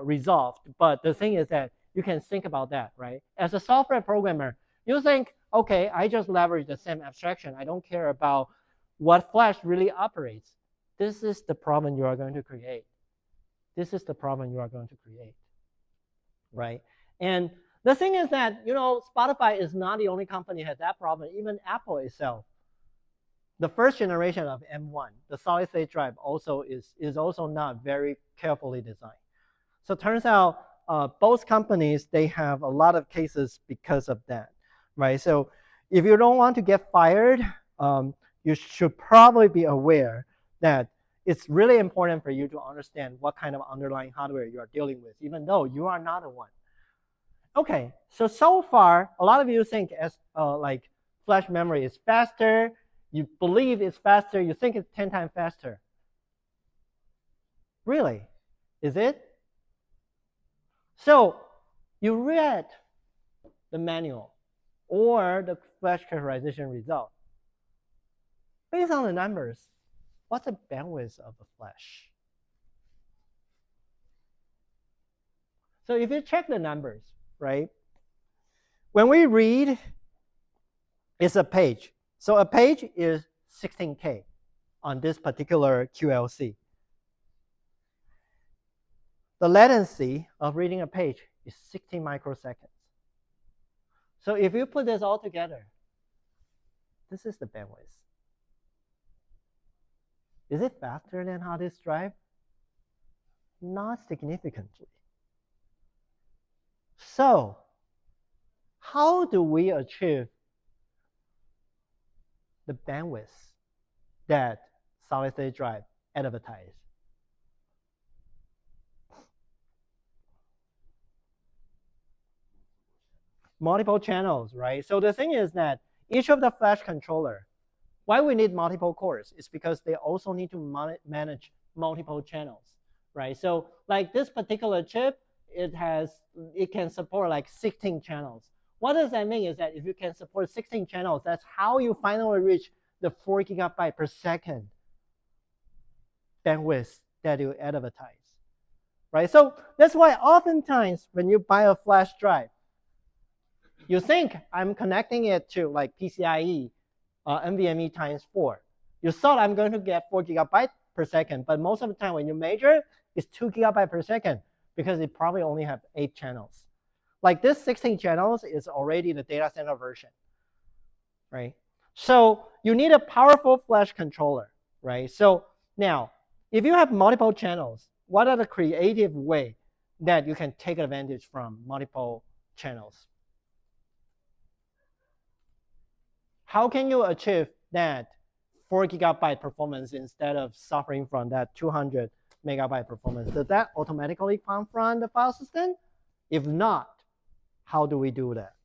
resolved, but the thing is that you can think about that, right? As a software programmer, you think, okay, I just leverage the same abstraction. I don't care about what Flash really operates. This is the problem you are going to create. This is the problem you are going to create, right? And the thing is that, you know, Spotify is not the only company that has that problem. Even Apple itself, the first generation of M1, the solid-state drive also is also not very carefully designed. So it turns out both companies, they have a lot of cases because of that, right? So if you don't want to get fired, you should probably be aware that it's really important for you to understand what kind of underlying hardware you are dealing with, even though you are not the one. Okay, so far, a lot of you think as like flash memory is faster, you believe it's faster, you think it's 10 times faster. Really? Is it? So you read the manual or the flash characterization result. Based on the numbers, what's the bandwidth of the flash? So if you check the numbers, right? When we read, it's a page. So a page is 16K on this particular QLC. The latency of reading a page is 60 microseconds. So if you put this all together, this is the bandwidth. Is it faster than hard disk drive? Not significantly. So how do we achieve the bandwidth that solid-state drive advertise? Multiple channels, right? So the thing is that each of the flash controller, why we need multiple cores is because they also need to manage multiple channels, right? So like this particular chip, it can support like 16 channels. What does that mean is that if you can support 16 channels, that's how you finally reach the 4 gigabyte per second bandwidth that you advertise, right? So that's why oftentimes when you buy a flash drive, you think I'm connecting it to like PCIe, NVMe times 4. You thought I'm going to get 4 gigabytes per second, but most of the time when you measure, it's 2 gigabytes per second because it probably only have 8 channels. Like this 16 channels is already the data center version, right? So you need a powerful flash controller, right? So now, if you have multiple channels, what are the creative way that you can take advantage from multiple channels? How can you achieve that 4 gigabyte performance instead of suffering from that 200 megabyte performance? Does that automatically come from the file system? If not, how do we do that?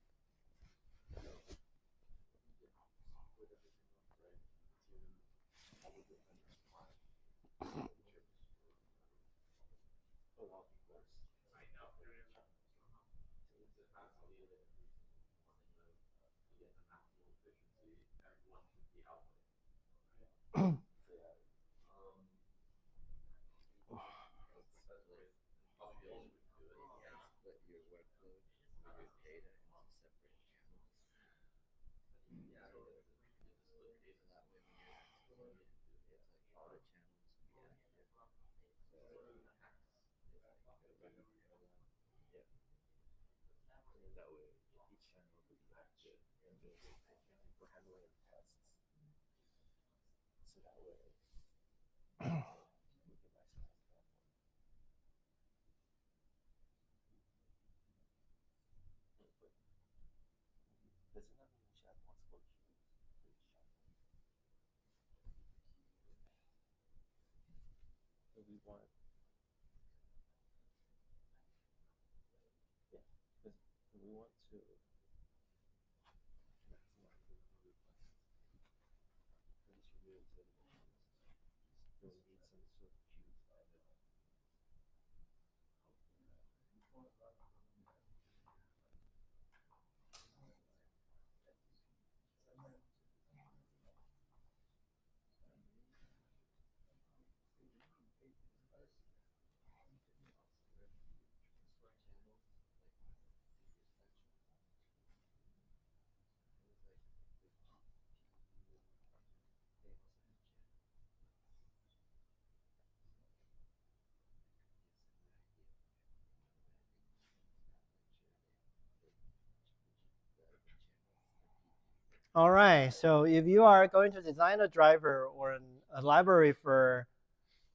All right, so if you are going to design a driver or a library for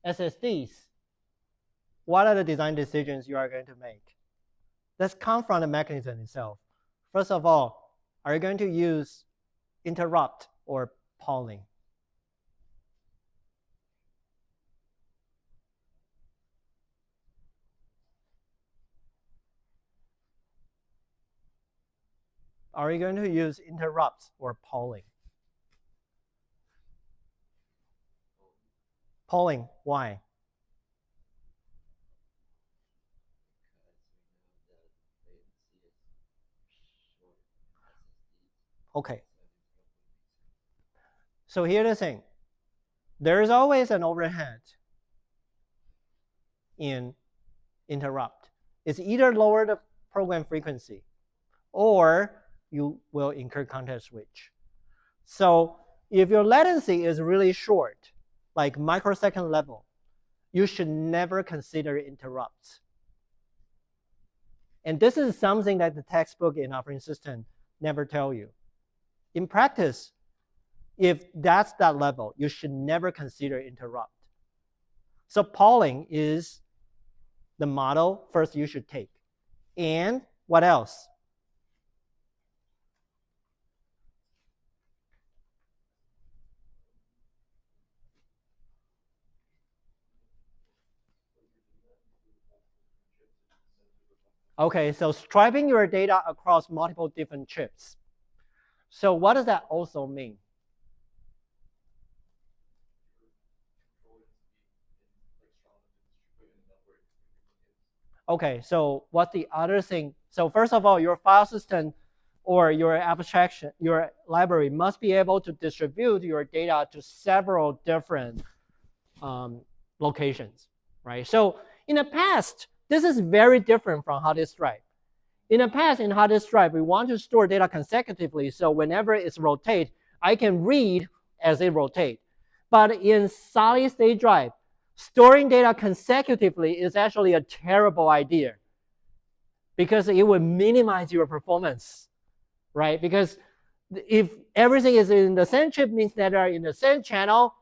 SSDs, what are the design decisions you are going to make? Let's come from the mechanism itself. First of all, are you going to use interrupt or polling? Are you going to use interrupt or polling? Polling, why? Okay. So here's the thing. There is always an overhead in interrupt. It's either lower the program frequency or you will incur context switch. So if your latency is really short, like microsecond level, you should never consider interrupts. And this is something that the textbook in operating system never tell you. In practice, if that's that level, you should never consider interrupt. So polling is the model first you should take. And what else? Okay, so striping your data across multiple different chips. So what does that also mean? Okay, so what's the other thing? So first of all, your file system or your abstraction, your library must be able to distribute your data to several different locations, right? So in the past, this is very different from hard disk drive. In the past, in hard disk drive, we want to store data consecutively, so whenever it's rotate, I can read as it rotate. But in solid state drive, storing data consecutively is actually a terrible idea because it will minimize your performance, right? Because if everything is in the same chip, means that they are in the same channel,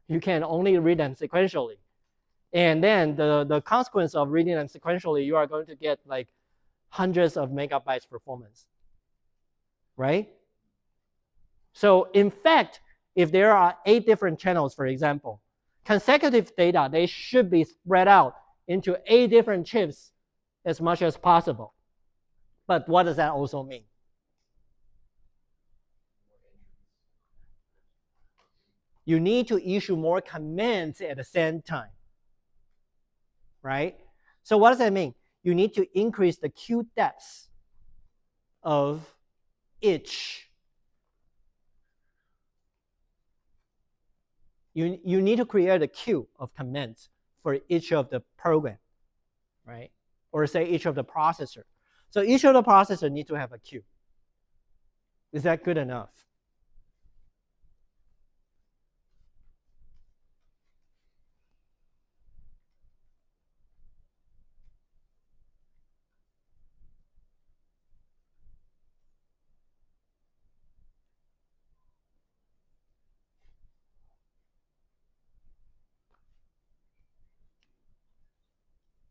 you can only read them sequentially. And then the consequence of reading them sequentially, you are going to get like hundreds of megabytes performance, right? So in fact, if there are 8 different channels, for example, consecutive data, they should be spread out into 8 different chips as much as possible. But what does that also mean? You need to issue more commands at the same time, right? So what does that mean? You need to increase the queue depth of each. You need to create a queue of commands for each of the program, right? Or say each of the processor. So each of the processor need to have a queue. Is that good enough?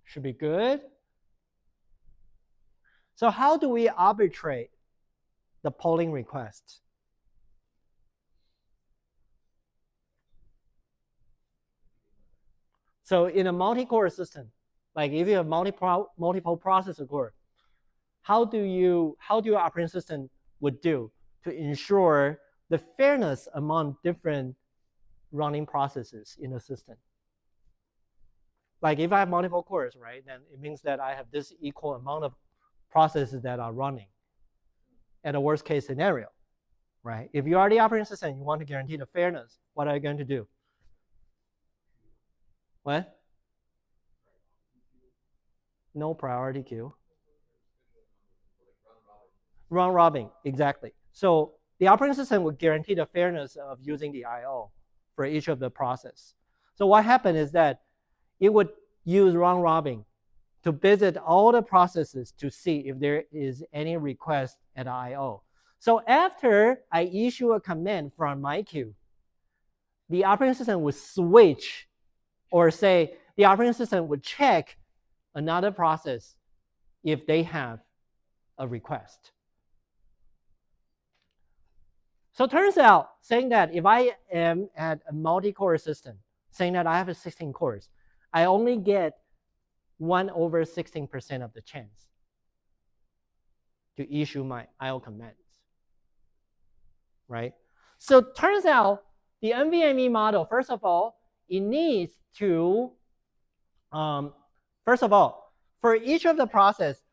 Should be good. So how do we arbitrate the polling requests? So in a multi-core system, like if you have multiple processor core, how do your operating system would do to ensure the fairness among different running processes in the system? Like if I have multiple cores, right, then it means that I have this equal amount of processes that are running at a worst case scenario, right? If you are the operating system, you want to guarantee the fairness, what are you going to do? What? No priority queue. Round robin, exactly. So the operating system would guarantee the fairness of using the I/O for each of the process. So what happened is that it would use round robin to visit all the processes to see if there is any request at I/O. So after I issue a command from my queue, the operating system would switch, or say the operating system would check another process if they have a request. So it turns out, saying that if I am at a multi-core system, saying that I have 16 cores, I only get 1/16% of the chance to issue my I/O commands, right? So it turns out the NVMe model, first of all, it needs to, first of all, for each of the process,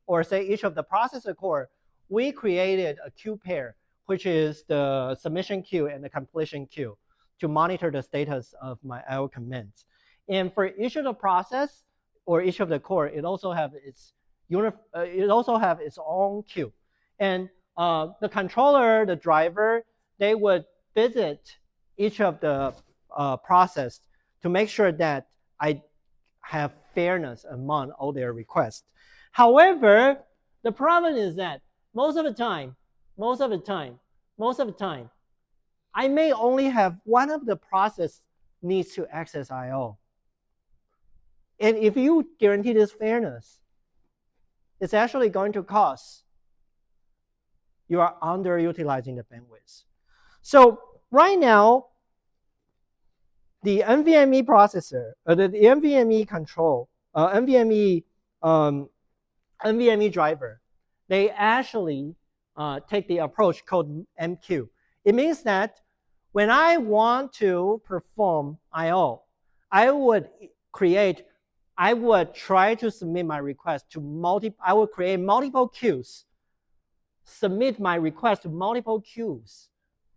or say each of the processor core, we created a queue pair, which is the submission queue and the completion queue, to monitor the status of my I/O commands. And for each of the process or each of the core, it also have its own queue. And the controller, the driver, they would visit each of the process to make sure that I have fairness among all their requests. However, the problem is that most of the time, I may only have one of the process needs to access I/O. And if you guarantee this fairness, it's actually going to cause you are underutilizing the bandwidth. So right now, the NVMe processor, the NVMe control, NVMe driver, they actually take the approach called MQ. It means that when I want to perform I/O, I would try to submit my request to I would create multiple queues, submit my request to multiple queues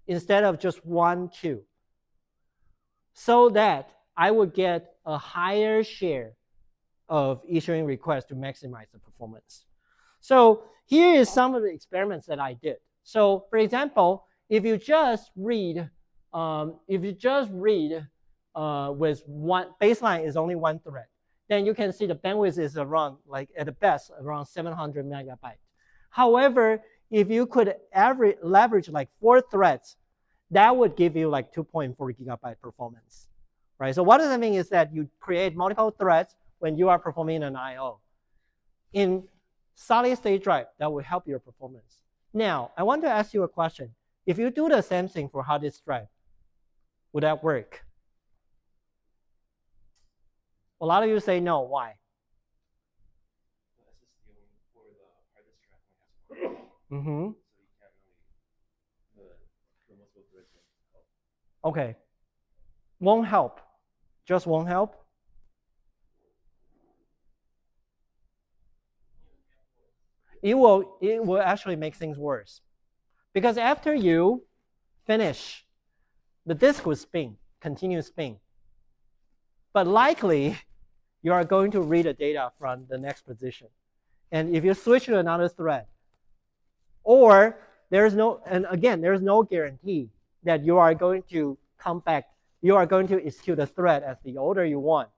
instead of just one queue, so that I would get a higher share of issuing requests to maximize the performance. So here is some of the experiments that I did. So for example, if you just read with one baseline is only one thread, then you can see the bandwidth is around, like at the best, around 700 megabytes. However, if you could leverage like 4 threads, that would give you like 2.4 gigabyte performance, right? So what does that mean is that you create multiple threads when you are performing an I/O. In solid state drive, that will help your performance. Now, I want to ask you a question. If you do the same thing for hard disk drive, would that work? A lot of you say no. Why? Mm-hmm. Okay. Won't help. Just won't help. It will actually make things worse. Because after you finish, the disk will spin, continue spin. But likely, you are going to read the data from the next position. And if you switch to another thread, or there's no guarantee that you are going to come back, you are going to execute the thread as the order you want.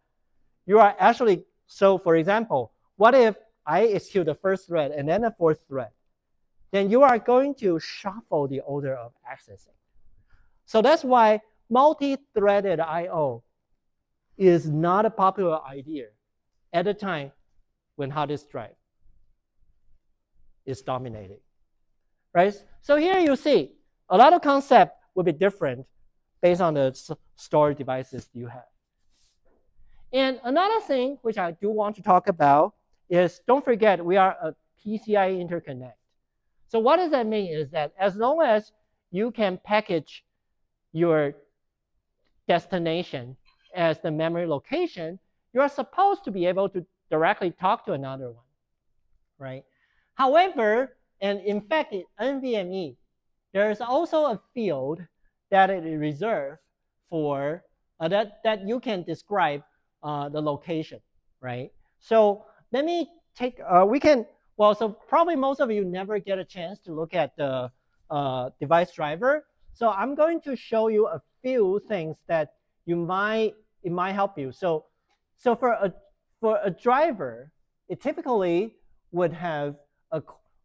You are actually, so for example, what if I execute the first thread and then the fourth thread? Then you are going to shuffle the order of accessing. So that's why multi-threaded I/O is not a popular idea at the time when hard disk drive is dominating, right? So here you see a lot of concepts will be different based on the storage devices you have. And another thing which I do want to talk about is, don't forget, we are a PCIe interconnect. So what does that mean is that as long as you can package your destination as the memory location, you're supposed to be able to directly talk to another one, right? However, and in fact, in NVMe, there is also a field that is reserved for that you can describe the location, right? So let me take, so probably most of you never get a chance to look at the device driver. So I'm going to show you a few things that it might help you. So for a driver, it typically would have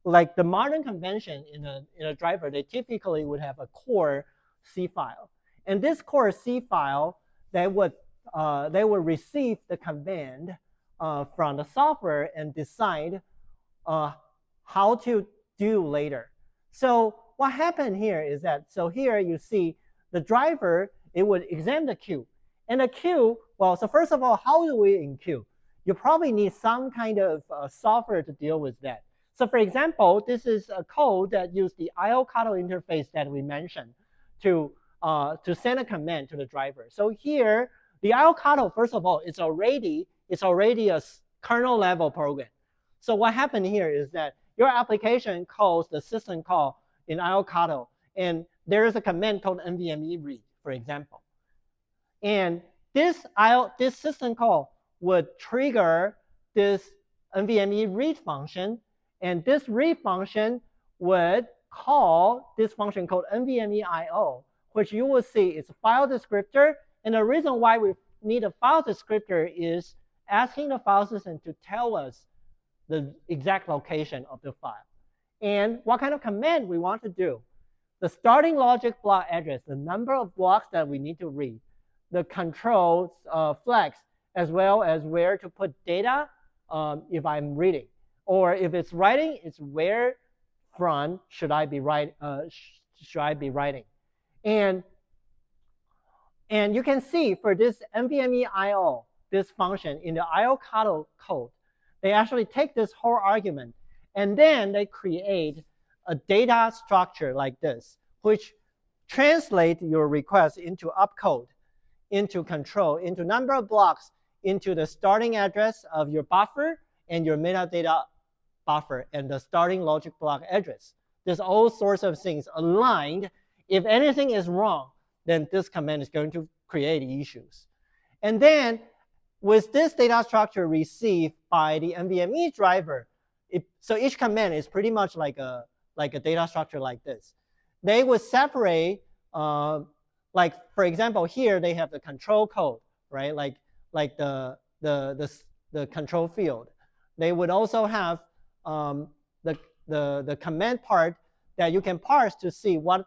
like the modern convention in a driver, they typically would have a core C file. And this core C file, they would receive the command from the software and decide how to do later. So what happened here is that, so here you see the driver, it would examine the queue. And the queue, well, so first of all, how do we enqueue? You probably need some kind of software to deal with that. So for example, this is a code that uses the IO-CATL interface that we mentioned to send a command to the driver. So here, the IO-CATL, first of all, it's already a kernel level program. So what happened here is that your application calls the system call in IO-CATL, and there is a command called NVMe read, for example. And this system call would trigger this NVMe read function, and this read function would call this function called NVMe IO, which you will see is a file descriptor. And the reason why we need a file descriptor is asking the file system to tell us the exact location of the file. And what kind of command we want to do. The starting logic block address, the number of blocks that we need to read, the controls flags, as well as where to put data if I'm reading. Or if it's writing, it's where from should I be writing. And you can see for this NVMe IO, this function in the IO-CATL code, they actually take this whole argument and then they create a data structure like this, which translate your request into opcode, into control, into number of blocks, into the starting address of your buffer and your metadata buffer and the starting logic block address. There's all sorts of things aligned. If anything is wrong, then this command is going to create issues. And then with this data structure received by the NVMe driver, so each command is pretty much like a data structure like this. They would separate, like for example, here they have the control code, right? Like the control field. They would also have the command part that you can parse to see what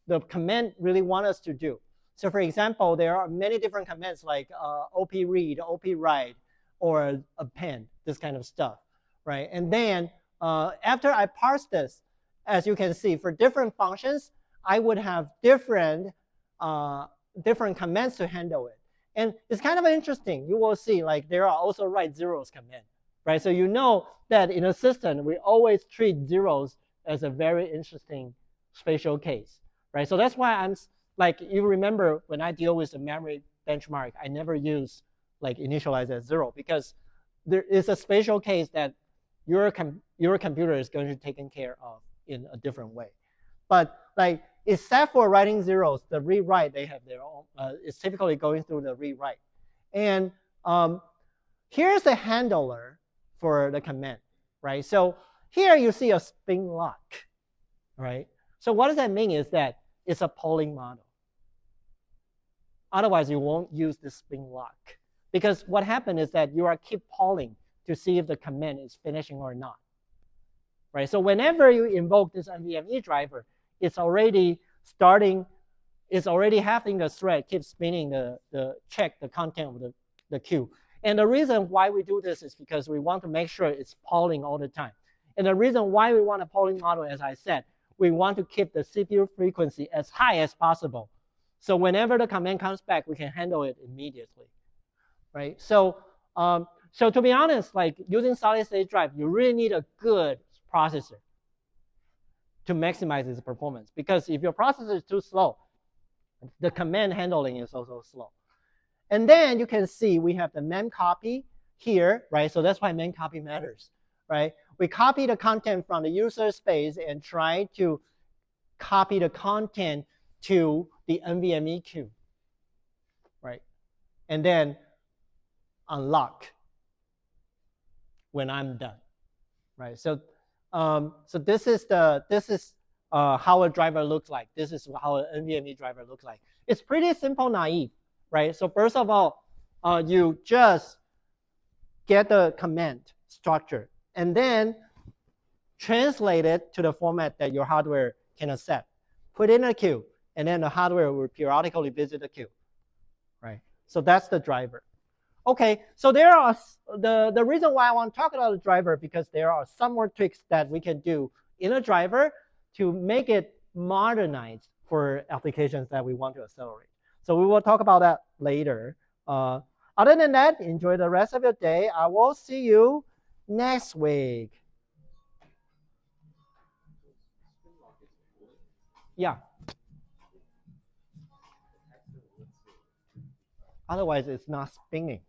the command really want us to do. So for example, there are many different commands like op read, op write, or append, this kind of stuff, right? And then after I parse this, as you can see, for different functions, I would have different commands to handle it. And it's kind of interesting. You will see like there are also write zeros command, right? So you know that in a system, we always treat zeros as a very interesting spatial case, right? So that's why I'm like, you remember when I deal with the memory benchmark, I never use like initialize as 0 because there is a spatial case that your computer is going to be taken care of in a different way. But like, except for writing zeros, the read-write, they have their own, it's typically going through the read-write. And here's the handler for the command, right? So here you see a spin lock, right? So what does that mean is that it's a polling model. Otherwise, you won't use the spin lock. Because what happened is that you are keep polling to see if the command is finishing or not, right? So whenever you invoke this NVMe driver, it's already starting, it's already having the thread keep spinning check the content of the queue. And the reason why we do this is because we want to make sure it's polling all the time. And the reason why we want a polling model, as I said, we want to keep the CPU frequency as high as possible. So whenever the command comes back, we can handle it immediately, right? So, so to be honest, like using solid state drive, you really need a good processor to maximize its performance. Because if your processor is too slow, the command handling is also slow. And then you can see we have the mem copy here, right? So that's why mem copy matters, right? We copy the content from the user space and try to copy the content to the NVMe queue, right? And then unlock when I'm done, right? So, so this is how a driver looks like. This is how an NVMe driver looks like. It's pretty simple, naive, right? So first of all, you just get the command structure and then translate it to the format that your hardware can accept. Put in a queue, and then the hardware will periodically visit the queue, right? So that's the driver. Okay, so there are the reason why I want to talk about the driver because there are some more tricks that we can do in a driver to make it modernized for applications that we want to accelerate. So we will talk about that later. Other than that, enjoy the rest of your day. I will see you next week. Yeah. Otherwise, it's not spinning.